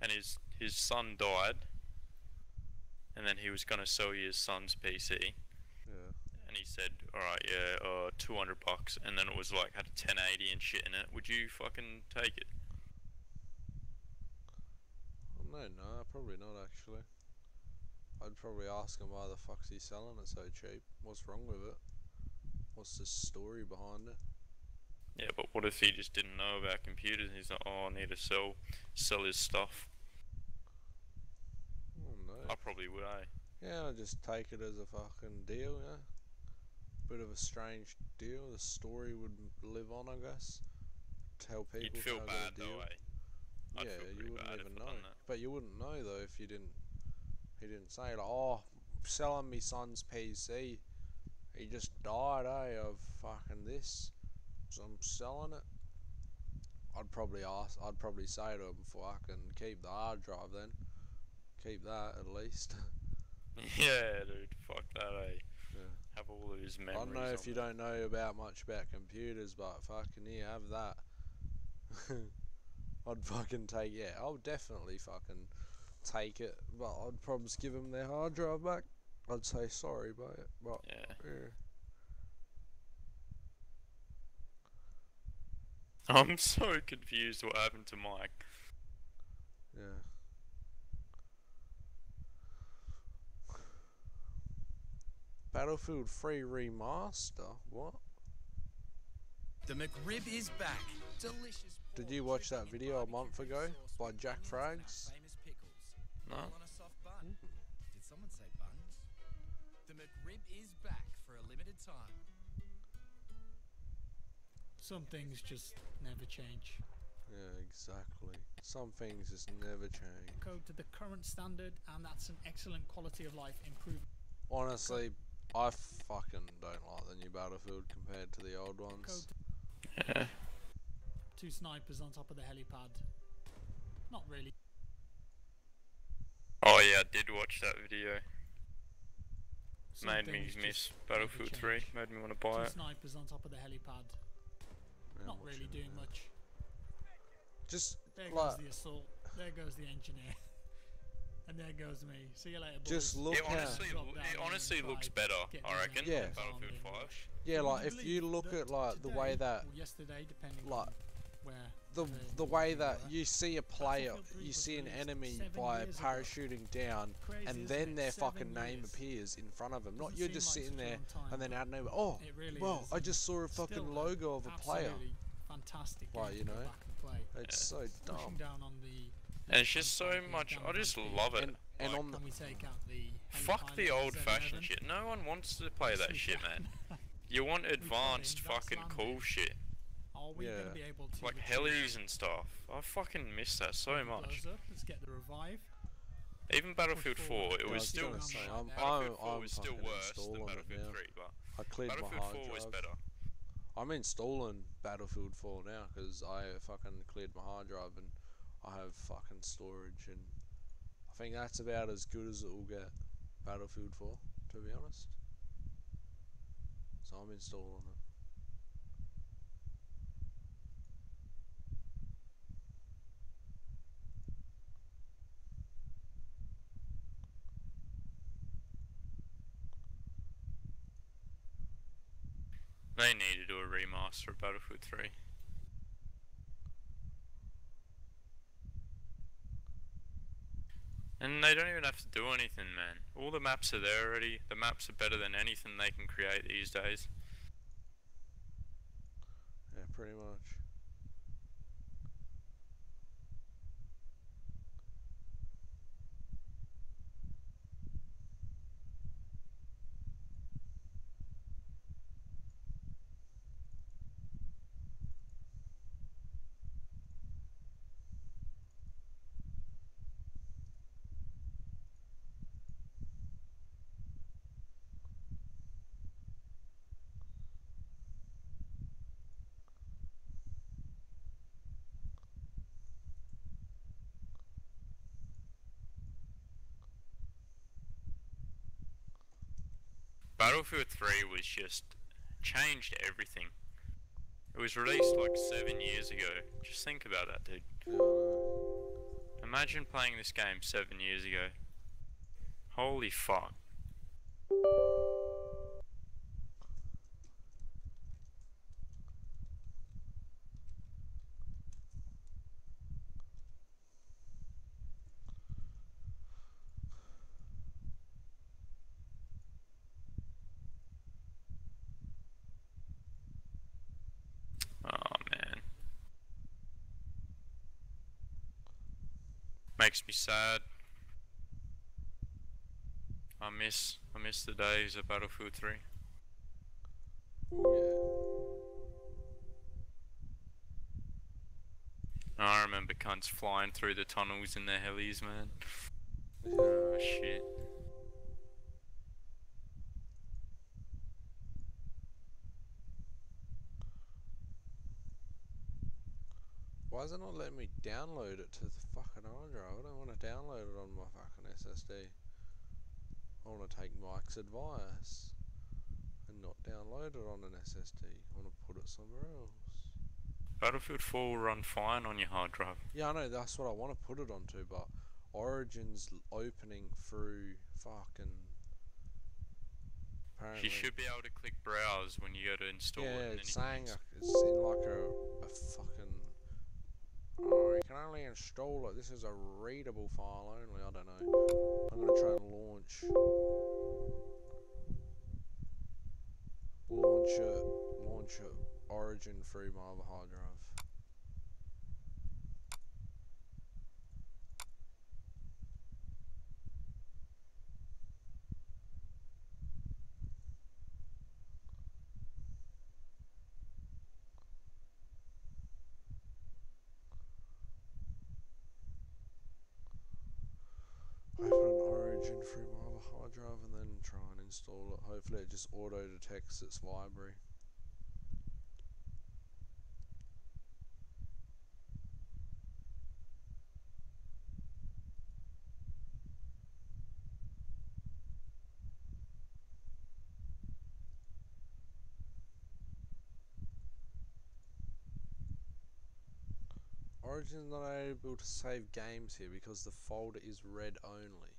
Speaker 1: And his son died, and then he was gonna sell you his son's PC,
Speaker 2: Yeah.
Speaker 1: and he said, alright, yeah, $200, and then it was like had a 1080 and shit in it. Would you fucking take it?
Speaker 2: No, probably not actually. I'd probably ask him why the fuck's he selling it so cheap. What's wrong with it? What's the story behind it?
Speaker 1: Yeah, but what if he just didn't know about computers and he's like, oh, I need to sell his stuff?
Speaker 2: Oh no.
Speaker 1: I probably would, eh?
Speaker 2: Yeah, I'd just take it as a fucking deal, yeah. Bit of a strange deal. The story would live on, I guess. Tell people.
Speaker 1: You'd feel
Speaker 2: how I got
Speaker 1: bad
Speaker 2: a deal.
Speaker 1: though, eh? I'd
Speaker 2: Yeah,
Speaker 1: feel
Speaker 2: you
Speaker 1: pretty
Speaker 2: wouldn't
Speaker 1: bad
Speaker 2: even
Speaker 1: if I'd
Speaker 2: know.
Speaker 1: done that.
Speaker 2: But you wouldn't know though if you didn't. He didn't say like, oh, selling me son's PC. He just died, eh? Of fucking this, so I'm selling it. I'd probably say to him, fucking keep the hard drive then. Keep that at least.
Speaker 1: Yeah, dude, fuck that, eh?
Speaker 2: Yeah.
Speaker 1: Have all of his memories.
Speaker 2: I don't know if
Speaker 1: on
Speaker 2: you
Speaker 1: it.
Speaker 2: don't know much about computers, but fucking here, have that. I'd fucking take, yeah, I'll definitely fucking take it, but I'd probably just give them their hard drive back. I'd say sorry about it, but
Speaker 1: Yeah.
Speaker 2: yeah.
Speaker 1: I'm so confused what happened to Mike.
Speaker 2: Yeah. Battlefield 3 remaster? What?
Speaker 7: The McRib is back. Delicious.
Speaker 2: Did you watch that video a month ago by Jack Frags?
Speaker 1: No?
Speaker 7: Did someone say buns? The McRib is back for a limited time.
Speaker 8: Some things just never change.
Speaker 2: Yeah, exactly. Some things just never change.
Speaker 8: Code to the current standard, and that's an excellent quality of life improvement.
Speaker 2: Honestly, I fucking don't like the new Battlefield compared to the old
Speaker 8: Code
Speaker 2: ones.
Speaker 8: to
Speaker 1: Yeah.
Speaker 8: 2 snipers on top of the helipad. Not really.
Speaker 1: Oh yeah, I did watch that video.
Speaker 8: Some
Speaker 1: Made me
Speaker 8: things
Speaker 1: miss
Speaker 8: just
Speaker 1: Battlefield
Speaker 8: never
Speaker 1: 3.
Speaker 8: change.
Speaker 1: Made me want to
Speaker 8: 2
Speaker 1: buy it.
Speaker 8: snipers on top of the helipad.
Speaker 2: Yeah,
Speaker 8: Not
Speaker 2: I'm
Speaker 8: really
Speaker 2: watching
Speaker 8: doing
Speaker 2: it now.
Speaker 8: much.
Speaker 2: Just
Speaker 8: There
Speaker 2: like,
Speaker 8: goes the assault. There goes the engineer. And there goes me. See you later, boys.
Speaker 2: just look
Speaker 1: It
Speaker 2: how.
Speaker 1: honestly,
Speaker 8: Drop down
Speaker 1: it
Speaker 8: and
Speaker 1: honestly
Speaker 8: try
Speaker 1: looks
Speaker 8: to
Speaker 1: better,
Speaker 8: get
Speaker 1: I
Speaker 8: me
Speaker 1: reckon,
Speaker 2: Yeah.
Speaker 1: than Battlefield
Speaker 8: armed
Speaker 1: 5.
Speaker 8: and
Speaker 2: Yeah,
Speaker 8: Would
Speaker 2: like
Speaker 8: you
Speaker 2: if you
Speaker 8: believe
Speaker 2: look
Speaker 8: that
Speaker 2: at like the way
Speaker 8: today,
Speaker 2: that
Speaker 8: or yesterday, depending
Speaker 2: like
Speaker 8: on where
Speaker 2: the way that
Speaker 8: were.
Speaker 2: you see a player,
Speaker 8: Battlefield 3
Speaker 2: you
Speaker 8: was
Speaker 2: see an
Speaker 8: released
Speaker 2: enemy
Speaker 8: 7
Speaker 2: by
Speaker 8: years ago.
Speaker 2: parachuting down,
Speaker 8: Crazy,
Speaker 2: and
Speaker 8: isn't
Speaker 2: then
Speaker 8: it?
Speaker 2: their
Speaker 8: 7
Speaker 2: fucking name
Speaker 8: years.
Speaker 2: appears in front of them. Not
Speaker 8: Doesn't
Speaker 2: you're
Speaker 8: seem
Speaker 2: just
Speaker 8: like
Speaker 2: sitting
Speaker 8: such a
Speaker 2: there,
Speaker 8: long time,
Speaker 2: and then
Speaker 8: but
Speaker 2: out of nowhere, oh,
Speaker 8: it really
Speaker 2: well,
Speaker 8: is,
Speaker 2: I
Speaker 8: and
Speaker 2: just saw a
Speaker 8: still,
Speaker 2: fucking
Speaker 8: though,
Speaker 2: logo of a player.
Speaker 8: absolutely fantastic game
Speaker 2: Like, you
Speaker 8: to go
Speaker 2: know,
Speaker 8: back and play.
Speaker 2: it's so dumb.
Speaker 8: Pushing down on the
Speaker 1: And it's just so
Speaker 8: left-hand side,
Speaker 1: much.
Speaker 8: down
Speaker 1: I
Speaker 8: the
Speaker 1: just
Speaker 8: front
Speaker 1: love it.
Speaker 2: And
Speaker 1: Like,
Speaker 2: on the,
Speaker 8: Can we take out the
Speaker 1: fuck the
Speaker 8: Heli-Pilot
Speaker 1: old-fashioned
Speaker 8: Z11?
Speaker 1: shit. No one wants to play that
Speaker 8: Yes,
Speaker 1: shit,
Speaker 8: we
Speaker 1: man.
Speaker 8: can.
Speaker 1: You want
Speaker 8: can,
Speaker 1: advanced,
Speaker 8: that's
Speaker 1: fucking
Speaker 8: landed.
Speaker 1: cool shit.
Speaker 8: Are we
Speaker 2: Yeah.
Speaker 8: going to be able to
Speaker 1: Like
Speaker 8: retrieve
Speaker 1: helis and stuff. I fucking miss that so
Speaker 8: the
Speaker 1: much.
Speaker 8: dozer? Let's get the revive.
Speaker 1: Even Battlefield 4, it
Speaker 2: I
Speaker 1: was
Speaker 2: was
Speaker 1: still.
Speaker 2: gonna say,
Speaker 1: Battlefield 4
Speaker 2: I'm
Speaker 1: was still
Speaker 2: fucking
Speaker 1: worse than
Speaker 2: installing it
Speaker 1: Battlefield
Speaker 2: now.
Speaker 1: 3, but
Speaker 2: I cleared my
Speaker 1: Battlefield
Speaker 2: hard
Speaker 1: 4 was
Speaker 2: drive.
Speaker 1: better.
Speaker 2: I'm installing Battlefield 4 now because I fucking cleared my hard drive and I have fucking storage, and I think that's about as good as it will get, Battlefield 4, to be honest. So I'm installing it.
Speaker 1: They need to do a remaster of Battlefield 3. And they don't even have to do anything, man. All the maps are there already. The maps are better than anything they can create these days.
Speaker 2: Yeah, pretty much.
Speaker 1: Battlefield 3 was just changed everything. It was released like 7 years ago. Just think about that, dude.
Speaker 2: Yeah, I know.
Speaker 1: Imagine playing this game 7 years ago. Holy fuck. Oh man. Makes me sad. I miss the days of Battlefield 3.
Speaker 2: Oh
Speaker 1: I remember cunts flying through the tunnels in their helis, man.
Speaker 2: yeah.
Speaker 1: Oh shit.
Speaker 2: Why is it not letting me download it to the fucking hard drive? I don't want to download it on my fucking SSD. I want to take Mike's advice and not download it on an SSD. I want to put it somewhere else.
Speaker 1: Battlefield 4 will run fine on your hard drive.
Speaker 2: Yeah, I know, that's what I want to put it onto, but Origin's opening through fucking... Apparently.
Speaker 1: You should be able to click browse when you go to install it.
Speaker 2: Yeah,
Speaker 1: And
Speaker 2: it's
Speaker 1: then
Speaker 2: saying it's in like a fucking... Oh, you can only install it. This is a readable file only. I don't know. I'm gonna try and launch it Origin through my other hard drive. Open an Origin through my other hard drive and then try and install it. Hopefully it just auto detects its library. Origin's not able to save games here because the folder is read only.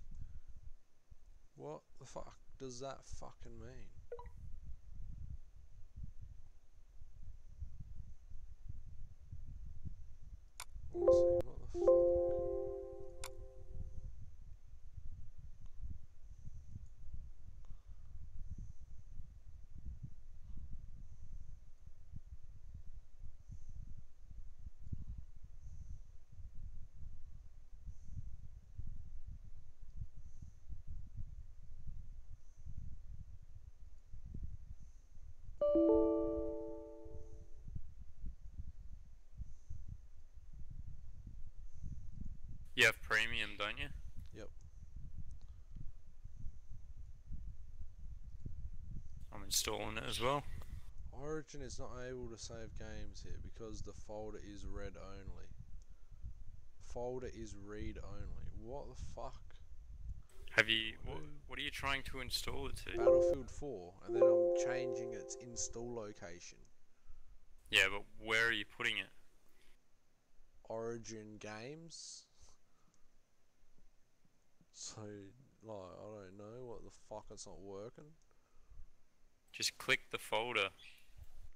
Speaker 2: What the fuck does that fucking mean? What the fuck?
Speaker 1: You have premium, don't you?
Speaker 2: Yep.
Speaker 1: I'm installing it as well.
Speaker 2: Origin is not able to save games here because the folder is read only. Folder is read only. What the fuck?
Speaker 1: Have you? What are you trying to install it to?
Speaker 2: Battlefield 4, and then I'm changing its install location.
Speaker 1: Yeah, but where are you putting it?
Speaker 2: Origin games. So, like, I don't know what the fuck, it's not working.
Speaker 1: Just click the folder.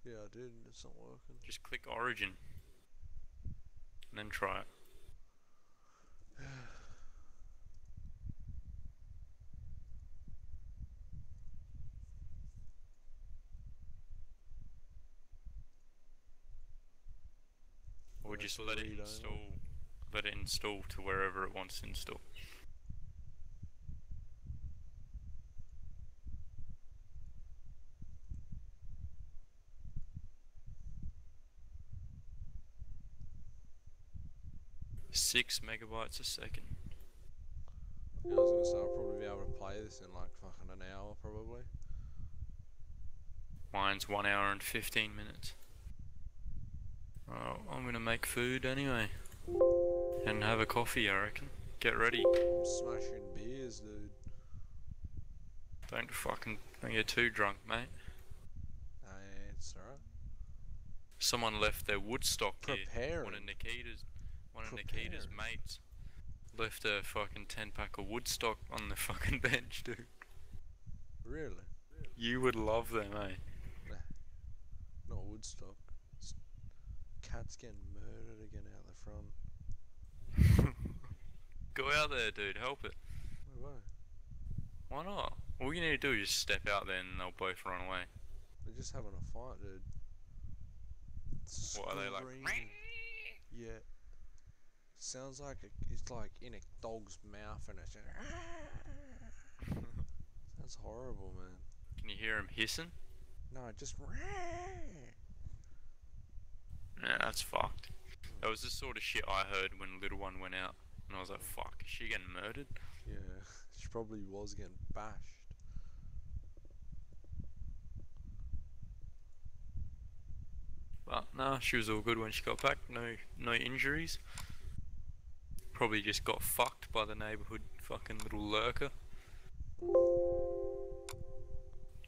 Speaker 2: Yeah, I did, it's not working.
Speaker 1: Just click Origin. And then try it. Or
Speaker 2: Yeah,
Speaker 1: just
Speaker 2: so
Speaker 1: let it
Speaker 2: read only.
Speaker 1: install. Let it install to wherever it wants to install. Six megabytes a second.
Speaker 2: Yeah, I was gonna say, I'll probably be able to play this in like fucking an hour, probably.
Speaker 1: Mine's 1 hour and 15 minutes. Oh, I'm gonna make food anyway. And have a coffee, I reckon. Get ready.
Speaker 2: I'm smashing beers, dude.
Speaker 1: Don't get too drunk, mate.
Speaker 2: Nah, it's alright.
Speaker 1: Someone left their Woodstock here.
Speaker 2: Preparing.
Speaker 1: One of Nikita's mates left a fucking 10-pack of Woodstock on the fucking bench, dude.
Speaker 2: Really?
Speaker 1: You would love them, eh?
Speaker 2: Not Woodstock. Cats getting murdered again out the front.
Speaker 1: Go out there, dude. Help it.
Speaker 2: No way.
Speaker 1: Why not? All you need to do is just step out there and they'll both run away.
Speaker 2: They're just having a fight, dude.
Speaker 1: What are they like?
Speaker 2: Screaming. Yeah. Sounds like it's like in a dog's mouth and it's just Sounds horrible, man.
Speaker 1: Can you hear him hissing?
Speaker 2: No, just
Speaker 1: Yeah, that's fucked. That was the sort of shit I heard when Little One went out. And I was like, fuck, is she getting murdered?
Speaker 2: Yeah, she probably was getting bashed.
Speaker 1: But nah, she was all good when she got back. No injuries. Probably just got fucked by the neighborhood fucking little lurker.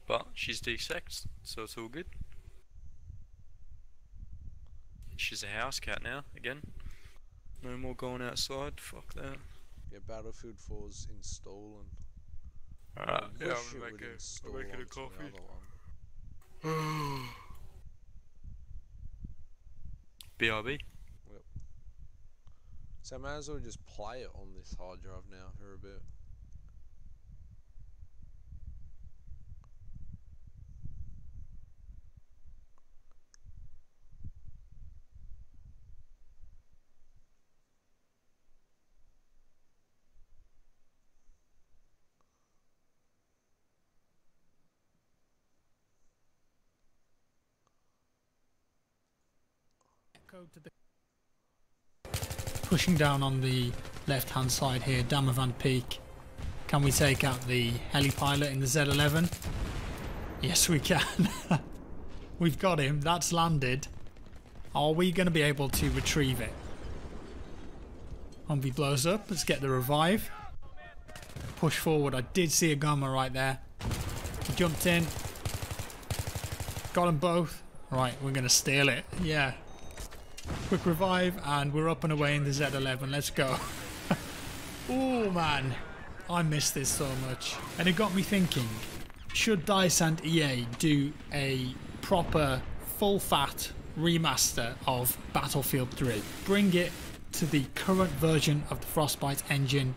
Speaker 1: But she's desexed, so it's all good. She's a house cat now, again. No more going outside, fuck that.
Speaker 2: Yeah, Battlefield 4's installing.
Speaker 1: Alright,
Speaker 2: I
Speaker 1: yeah,
Speaker 2: wish
Speaker 1: I'm
Speaker 2: it
Speaker 1: gonna
Speaker 2: would
Speaker 1: make
Speaker 2: install
Speaker 1: a
Speaker 2: onto the
Speaker 1: coffee.
Speaker 2: other one.
Speaker 1: BRB.
Speaker 2: Yep. So I might as well just play it on this hard drive now for a bit.
Speaker 8: Code to the pushing down on the left hand side here, Damavand Peak. Can we take out the helipilot in the Z11? Yes, we can. We've got him. That's landed. Are we going to be able to retrieve it? Humvee blows up. Let's get the revive. Push forward. I did see a gunner right there. He jumped in. Got them both. Right, we're going to steal it. Yeah. Quick revive, and we're up and away in the Z11. Let's go. Oh man, I miss this so much. And it got me thinking, should DICE and EA do a proper full fat remaster of Battlefield 3? Bring it to the current version of the Frostbite engine.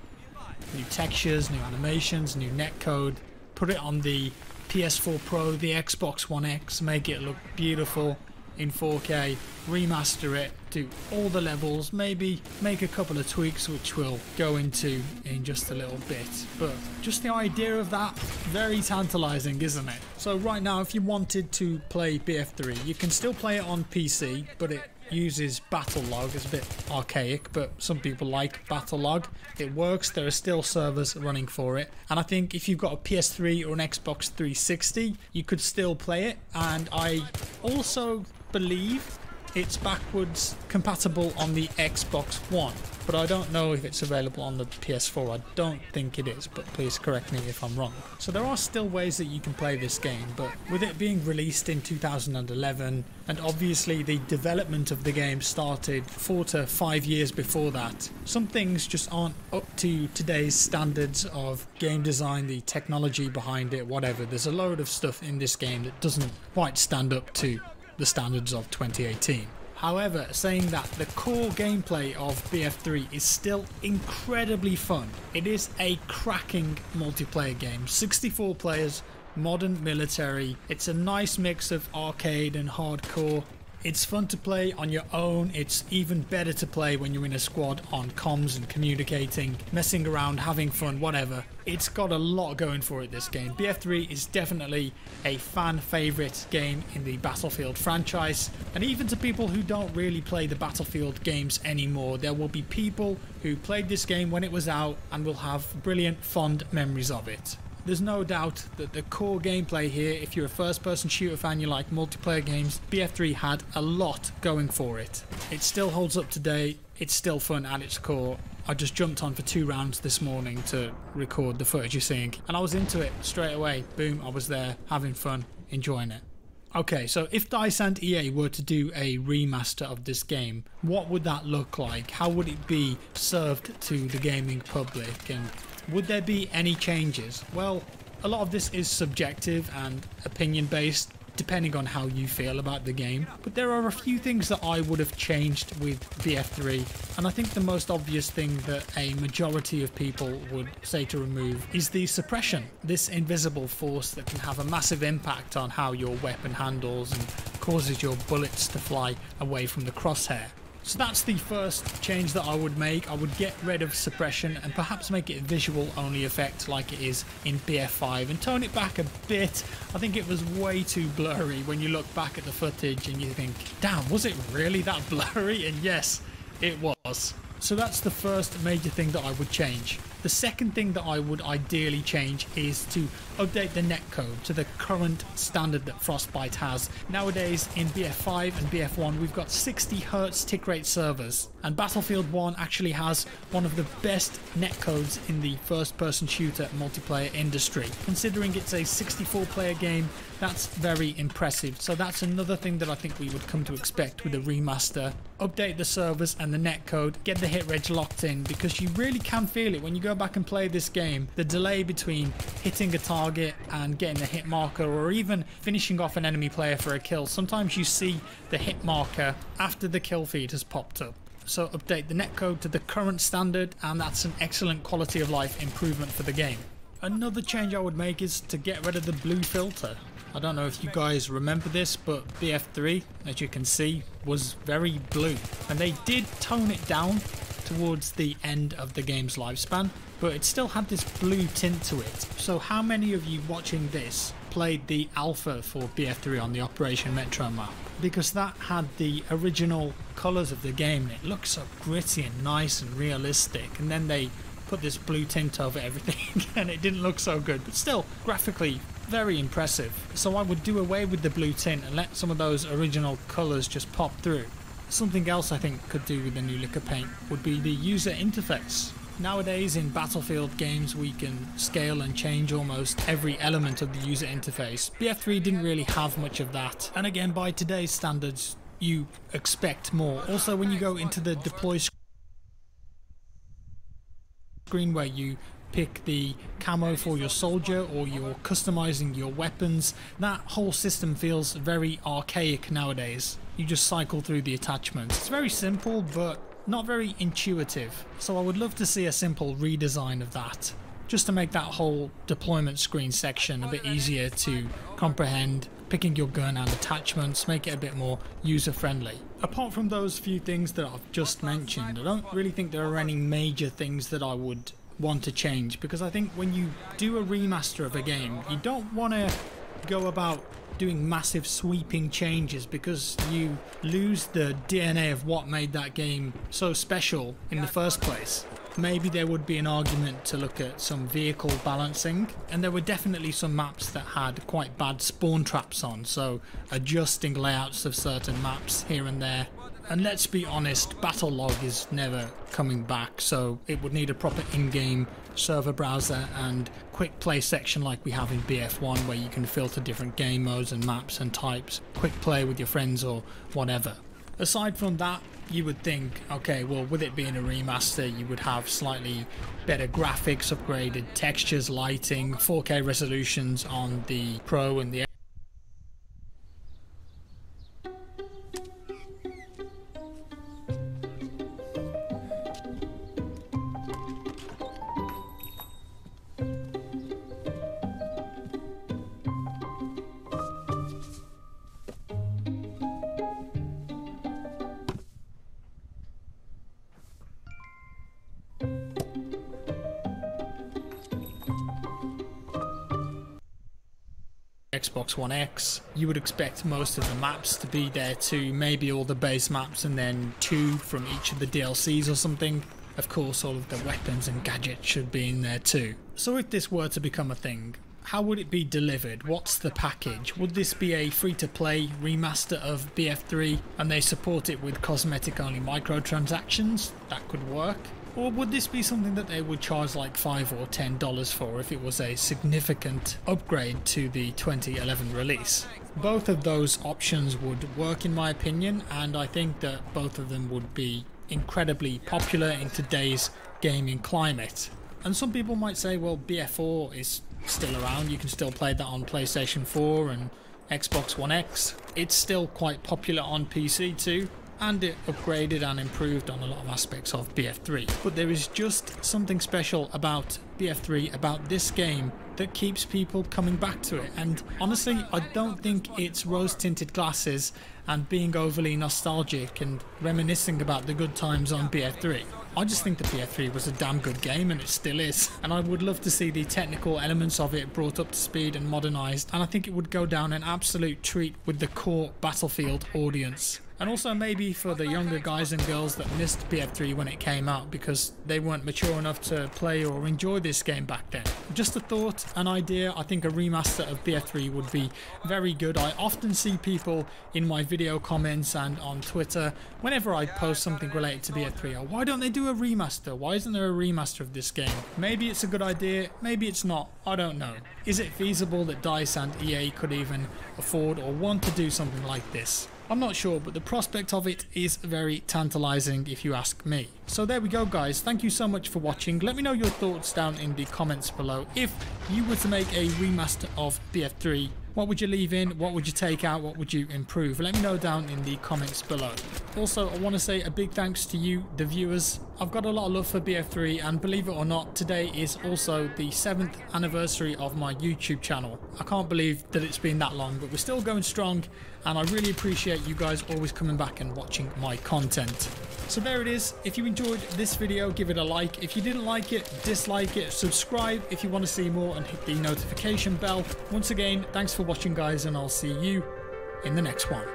Speaker 8: New textures, new animations, new netcode. Put it on the PS4 Pro, the Xbox One X, make it look beautiful in 4K, remaster it, do all the levels, maybe make a couple of tweaks which we'll go into in just a little bit. But just the idea of that, very tantalizing, isn't it? So right now, if you wanted to play BF3, you can still play it on PC, but it uses Battlelog. It's a bit archaic, but some people like Battlelog. It works, there are still servers running for it, and I think if you've got a PS3 or an Xbox 360, you could still play it. And I also believe it's backwards compatible on the Xbox One, but I don't know if it's available on the PS4. I don't think it is, but please correct me if I'm wrong. So there are still ways that you can play this game, but with it being released in 2011, and obviously the development of the game started 4 to 5 years before that, some things just aren't up to today's standards of game design, the technology behind it, whatever. There's a load of stuff in this game that doesn't quite stand up to the standards of 2018. However, saying that, the core gameplay of BF3 is still incredibly fun. It is a cracking multiplayer game, 64 players, modern military. It's a nice mix of arcade and hardcore. It's fun to play on your own. It's even better to play when you're in a squad on comms and communicating, messing around, having fun, whatever. It's got a lot going for it, this game. BF3 is definitely a fan favourite game in the Battlefield franchise. And even to people who don't really play the Battlefield games anymore, there will be people who played this game when it was out and will have brilliant, fond memories of it. There's no doubt that the core gameplay here, if you're a first-person shooter fan, you like multiplayer games, BF3 had a lot going for it. It still holds up today, it's still fun at its core. I just jumped on for 2 rounds this morning to record the footage you're seeing, and I was into it straight away. Boom, I was there, having fun, enjoying it. Okay, so if DICE and EA were to do a remaster of this game, what would that look like? How would it be served to the gaming public? And would there be any changes? Well, a lot of this is subjective and opinion based, depending on how you feel about the game. But there are a few things that I would have changed with BF3, and I think the most obvious thing that a majority of people would say to remove is the suppression. This invisible force that can have a massive impact on how your weapon handles and causes your bullets to fly away from the crosshair. So that's the first change that I would make. I would get rid of suppression and perhaps make it a visual only effect like it is in BF5 and tone it back a bit. I think it was way too blurry when you look back at the footage and you think, damn, was it really that blurry? And yes, it was. So that's the first major thing that I would change. The second thing that I would ideally change is to update the netcode to the current standard that Frostbite has. Nowadays in BF5 and BF1 we've got 60 Hz tick rate servers, and Battlefield 1 actually has one of the best netcodes in the first person shooter multiplayer industry. Considering it's a 64 player game, that's very impressive. So that's another thing that I think we would come to expect with a remaster. Update the servers and the netcode, get the hit reg locked in, because you really can feel it when you go back and play this game. The delay between hitting a target and getting a hit marker, or even finishing off an enemy player for a kill, sometimes you see the hit marker after the kill feed has popped up. So update the netcode to the current standard, and that's an excellent quality of life improvement for the game. Another change I would make is to get rid of the blue filter. I don't know if you guys remember this, but BF3, as you can see, was very blue, and they did tone it down towards the end of the game's lifespan, but it still had this blue tint to it. So how many of you watching this played the alpha for BF3 on the Operation Metro map? Because that had the original colours of the game and it looked so gritty and nice and realistic, and then they put this blue tint over everything and it didn't look so good, but still graphically very impressive. So I would do away with the blue tint and let some of those original colours just pop through. Something else I think could do with the new liquor paint would be the user interface. Nowadays in Battlefield games we can scale and change almost every element of the user interface. BF3 didn't really have much of that, and again by today's standards you expect more. Also when you go into the deploy screen where you pick the camo for your soldier or you're customizing your weapons, that whole system feels very archaic nowadays. You just cycle through the attachments. It's very simple, but not very intuitive, so I would love to see a simple redesign of that, just to make that whole deployment screen section a bit easier to comprehend, picking your gun and attachments, make it a bit more user friendly. Apart from those few things that I've just mentioned, I don't really think there are any major things that I would want to change, because I think when you do a remaster of a game, you don't want to go about doing massive sweeping changes, because you lose the DNA of what made that game so special in the first place. Maybe there would be an argument to look at some vehicle balancing, and there were definitely some maps that had quite bad spawn traps on, so adjusting layouts of certain maps here and there. And let's be honest, battle log is never coming back, so it would need a proper in-game server browser and quick play section like we have in BF1, where you can filter different game modes and maps and types, quick play with your friends or whatever. Aside from that, you would think, okay, well, with it being a remaster, you would have slightly better graphics, upgraded textures, lighting, 4K resolutions on the Pro and the Xbox One X. You would expect most of the maps to be there too, maybe all the base maps and then 2 from each of the DLCs or something. Of course, all of the weapons and gadgets should be in there too. So if this were to become a thing, how would it be delivered? What's the package? Would this be a free-to-play remaster of BF3 and they support it with cosmetic-only microtransactions? That could work. Or would this be something that they would charge like $5 or $10 for if it was a significant upgrade to the 2011 release? Both of those options would work in my opinion, and I think that both of them would be incredibly popular in today's gaming climate. And some people might say, well, BF4 is still around, you can still play that on PlayStation 4 and Xbox One X. It's still quite popular on PC too, and it upgraded and improved on a lot of aspects of BF3. But there is just something special about BF3, about this game, that keeps people coming back to it. And honestly, I don't think it's rose-tinted glasses and being overly nostalgic and reminiscing about the good times on BF3. I just think that BF3 was a damn good game, and it still is. And I would love to see the technical elements of it brought up to speed and modernised, and I think it would go down an absolute treat with the core Battlefield audience. And also maybe for the younger guys and girls that missed BF3 when it came out because they weren't mature enough to play or enjoy this game back then. Just a thought, an idea. I think a remaster of BF3 would be very good. I often see people in my video comments and on Twitter, whenever I post something related to BF3, oh, why don't they do a remaster? Why isn't there a remaster of this game? Maybe it's a good idea, maybe it's not, I don't know. Is it feasible that DICE and EA could even afford or want to do something like this? I'm not sure, but the prospect of it is very tantalising if you ask me. So there we go guys, thank you so much for watching. Let me know your thoughts down in the comments below. If you were to make a remaster of BF3, what would you leave in? What would you take out? What would you improve? Let me know down in the comments below. Also, I want to say a big thanks to you, the viewers. I've got a lot of love for BF3, and believe it or not, today is also the 7th anniversary of my YouTube channel. I can't believe that it's been that long, but we're still going strong, and I really appreciate you guys always coming back and watching my content. So there it is. If you enjoyed this video, give it a like. If you didn't like it, dislike it. Subscribe if you want to see more, and hit the notification bell. Once again, thanks for watching guys, and I'll see you in the next one.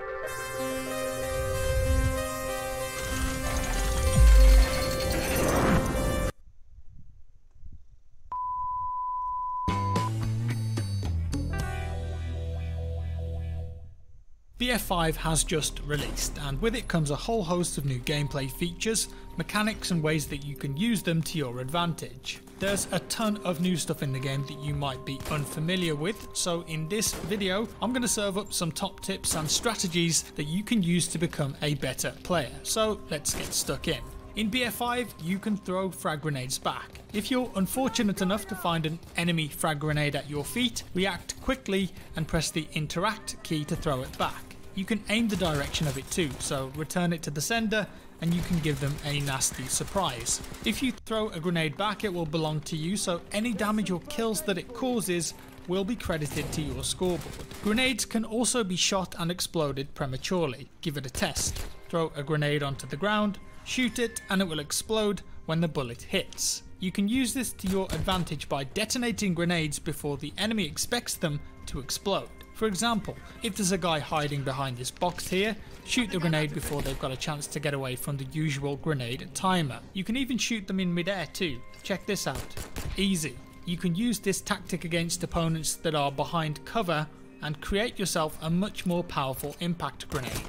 Speaker 8: BF5 has just released, and with it comes a whole host of new gameplay features, mechanics and ways that you can use them to your advantage. There's a ton of new stuff in the game that you might be unfamiliar with, so in this video I'm going to serve up some top tips and strategies that you can use to become a better player. So let's get stuck in. In BF5, you can throw frag grenades back. If you're unfortunate enough to find an enemy frag grenade at your feet, react quickly and press the interact key to throw it back. You can aim the direction of it too, so return it to the sender and you can give them a nasty surprise. If you throw a grenade back, it will belong to you, so any damage or kills that it causes will be credited to your scoreboard. Grenades can also be shot and exploded prematurely. Give it a test. Throw a grenade onto the ground, shoot it, and it will explode when the bullet hits. You can use this to your advantage by detonating grenades before the enemy expects them to explode. For example, if there's a guy hiding behind this box here, shoot the grenade before they've got a chance to get away from the usual grenade timer. You can even shoot them in midair too. Check this out. Easy. You can use this tactic against opponents that are behind cover and create yourself a much more powerful impact grenade.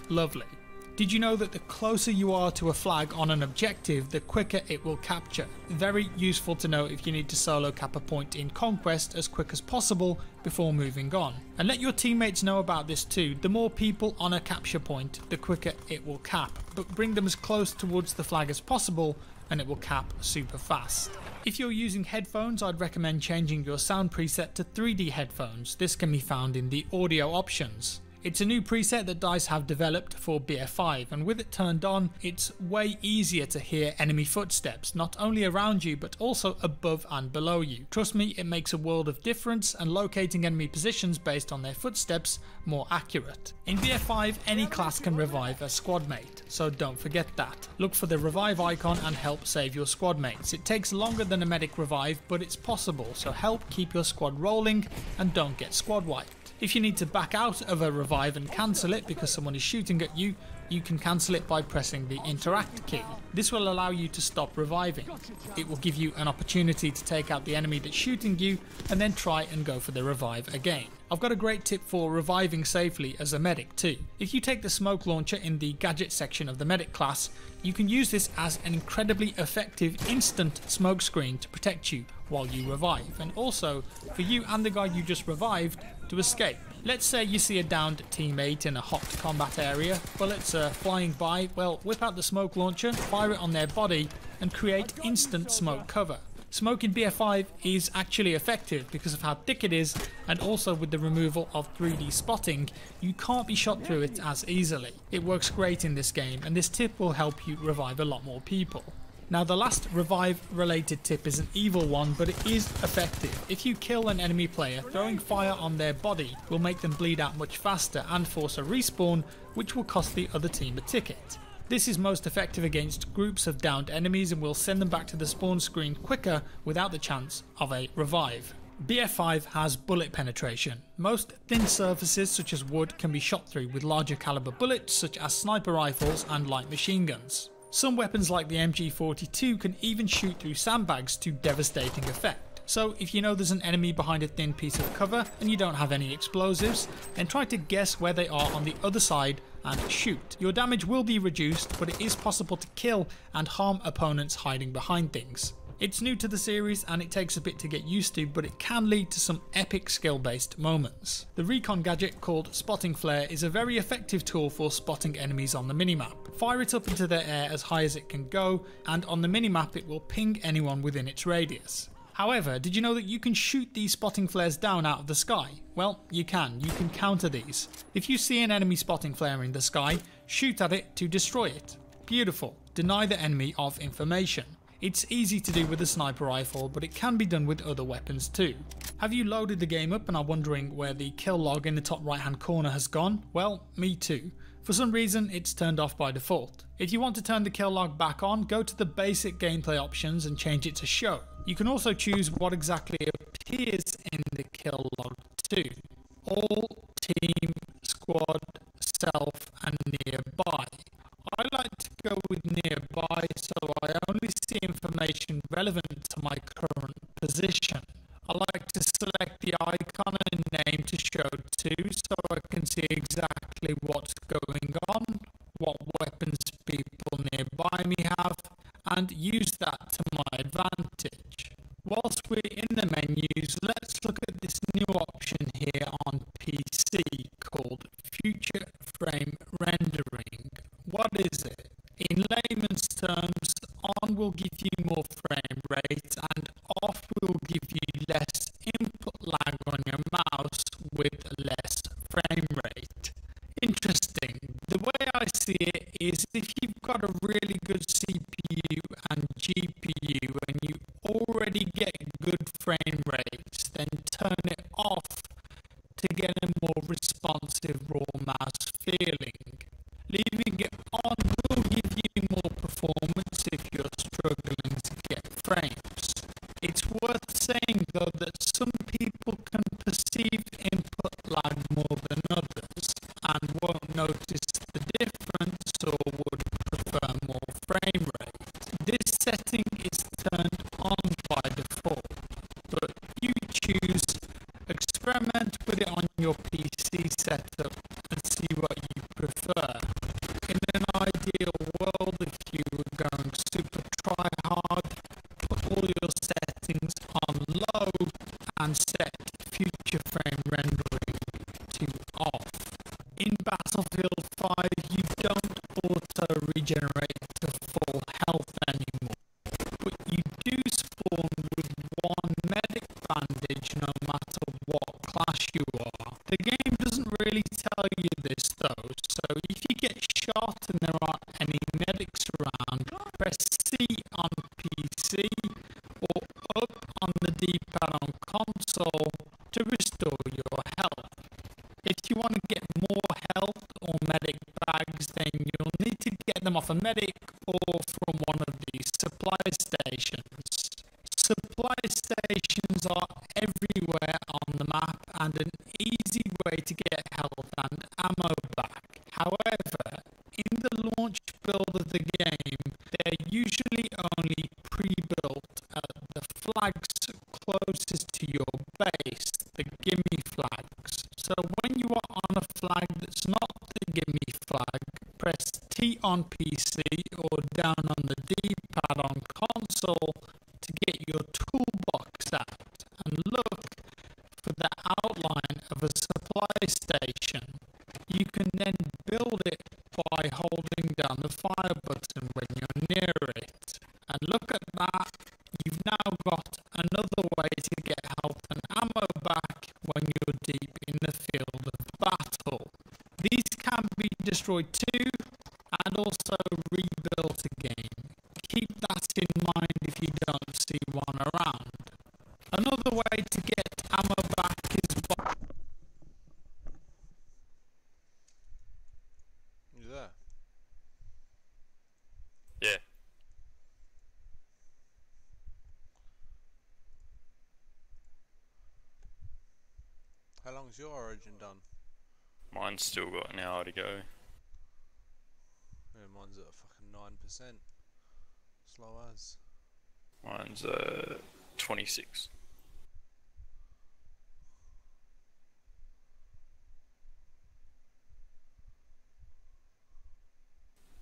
Speaker 8: Lovely. Did you know that the closer you are to a flag on an objective, the quicker it will capture? Very useful to know if you need to solo cap a point in Conquest as quick as possible before moving on. And let your teammates know about this too. The more people on a capture point, the quicker it will cap. But bring them as close towards the flag as possible and it will cap super fast. If you're using headphones, I'd recommend changing your sound preset to 3D headphones. This can be found in the audio options. It's a new preset that DICE have developed for BF5, and with it turned on, it's way easier to hear enemy footsteps, not only around you but also above and below you. Trust me, it makes a world of difference, and locating enemy positions based on their footsteps more accurate. In BF5, any class can revive a squad mate, so don't forget that. Look for the revive icon and help save your squad mates. It takes longer than a medic revive, but it's possible, so help keep your squad rolling and don't get squad wiped. If you need to back out of a revive and cancel it because someone is shooting at you, you can cancel it by pressing the interact key. This will allow you to stop reviving. It will give you an opportunity to take out the enemy that's shooting you and then try and go for the revive again. I've got a great tip for reviving safely as a medic too. If you take the smoke launcher in the gadget section of the medic class, you can use this as an incredibly effective instant smoke screen to protect you while you revive, and also for you and the guy you just revived to escape. Let's say you see a downed teammate in a hot combat area, bullets are flying by, well, whip out the smoke launcher, fire it on their body and create instant smoke cover. Smoke in BF5 is actually effective because of how thick it is, and also with the removal of 3D spotting, you can't be shot through it as easily. It works great in this game, and this tip will help you revive a lot more people. Now the last revive related tip is an evil one, but it is effective. If you kill an enemy player, throwing fire on their body will make them bleed out much faster and force a respawn, which will cost the other team a ticket. This is most effective against groups of downed enemies and will send them back to the spawn screen quicker without the chance of a revive. BF5 has bullet penetration. Most thin surfaces such as wood can be shot through with larger caliber bullets such as sniper rifles and light machine guns. Some weapons like the MG42 can even shoot through sandbags to devastating effect. So if you know there's an enemy behind a thin piece of cover and you don't have any explosives, then try to guess where they are on the other side and shoot. Your damage will be reduced, but it is possible to kill and harm opponents hiding behind things. It's new to the series and it takes a bit to get used to, but it can lead to some epic skill based moments. The recon gadget called Spotting Flare is a very effective tool for spotting enemies on the minimap. Fire it up into the air as high as it can go, and on the minimap it will ping anyone within its radius. However, did you know that you can shoot these spotting flares down out of the sky? Well, you can counter these. If you see an enemy spotting flare in the sky, shoot at it to destroy it. Beautiful. Deny the enemy of information. It's easy to do with a sniper rifle, but it can be done with other weapons too. Have you loaded the game up and are wondering where the kill log in the top right hand corner has gone? Well, me too. For some reason, it's turned off by default. If you want to turn the kill log back on, go to the basic gameplay options and change it to show. You can also choose what exactly appears in the kill log too. All, team, squad, self and nearby. I like to go with nearby so I only see information relevant to my current position. I like to select the icon and name to show too so I can see exactly what's going on, what weapons people nearby me have, and use that to my advantage. Whilst we're in the menus, let's look at this new option here on PC called Future Frame Rendering. What is it? In layman's terms, on will give you more frame rate and off will give you less input lag on your mouse with less frame rate. Interesting. The way I see it is if you've got a frame rates, then turn it off to get a more responsive raw mouse feeling. Leaving it on will give you more performance if you're struggling to get frames. It's worth saying though that some people can perceive input lag more than others and won't notice the difference or would prefer more frame rate. This setting is turned on by default, but you choose experiment with it on your PC setup and see what you prefer. In an ideal world, if you were going super try hard, put all your settings on low and set future frame rendering to off. In Battlefield 5, you don't auto regenerate to full health anymore, but you do spawn with one medic bandage no matter what class you are. The game doesn't really tell you this though, so if you get shot and there aren't any medics around, press C on PC or up on the D-pad on console to restore your health. If you want to get more health or medic bags, then you'll need to get them off a medic or from one of these supply stations. Supply stations are everywhere on the map and an easy way to get health and ammo back. However, in the launch build of the game, they're usually only pre-built at the flags closest to your base, the gimme flags. So when you are on a flag that's not the gimme flag, press T on PC or down on the D-pad on console to get your toolbox out and look for the outline of a supply station. You can then build it by holding down the fire button when you're near it. And look at that, you've now got another way to get health and ammo back when you're deep in the field of battle. These can be destroyed too, and also rebuilt again. Keep that in mind if you don't see one around. Another way to get ammo back is by...
Speaker 2: You there?
Speaker 1: Yeah.
Speaker 2: How long's your origin done?
Speaker 1: Mine's still got an hour to go.
Speaker 2: Yeah, mine's at fucking 9%. Slow as.
Speaker 1: Mine's 26.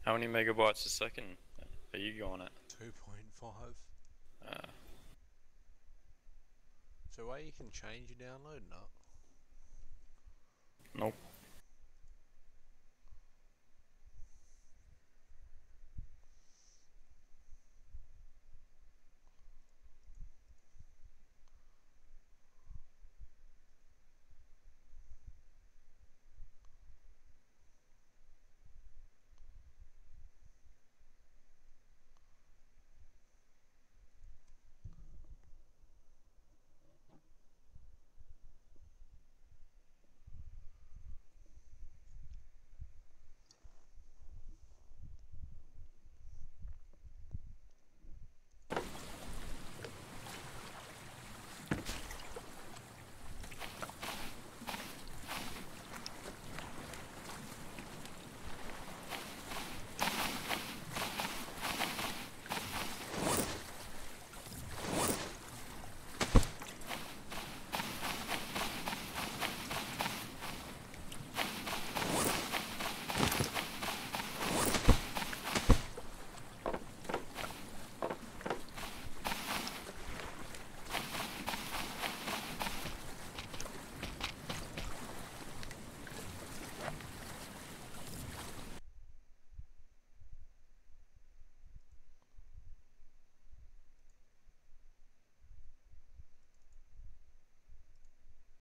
Speaker 1: How many megabytes a second are you going at?
Speaker 2: 2.5.
Speaker 1: Uh,
Speaker 2: So why you can change your download? Not.
Speaker 1: nope.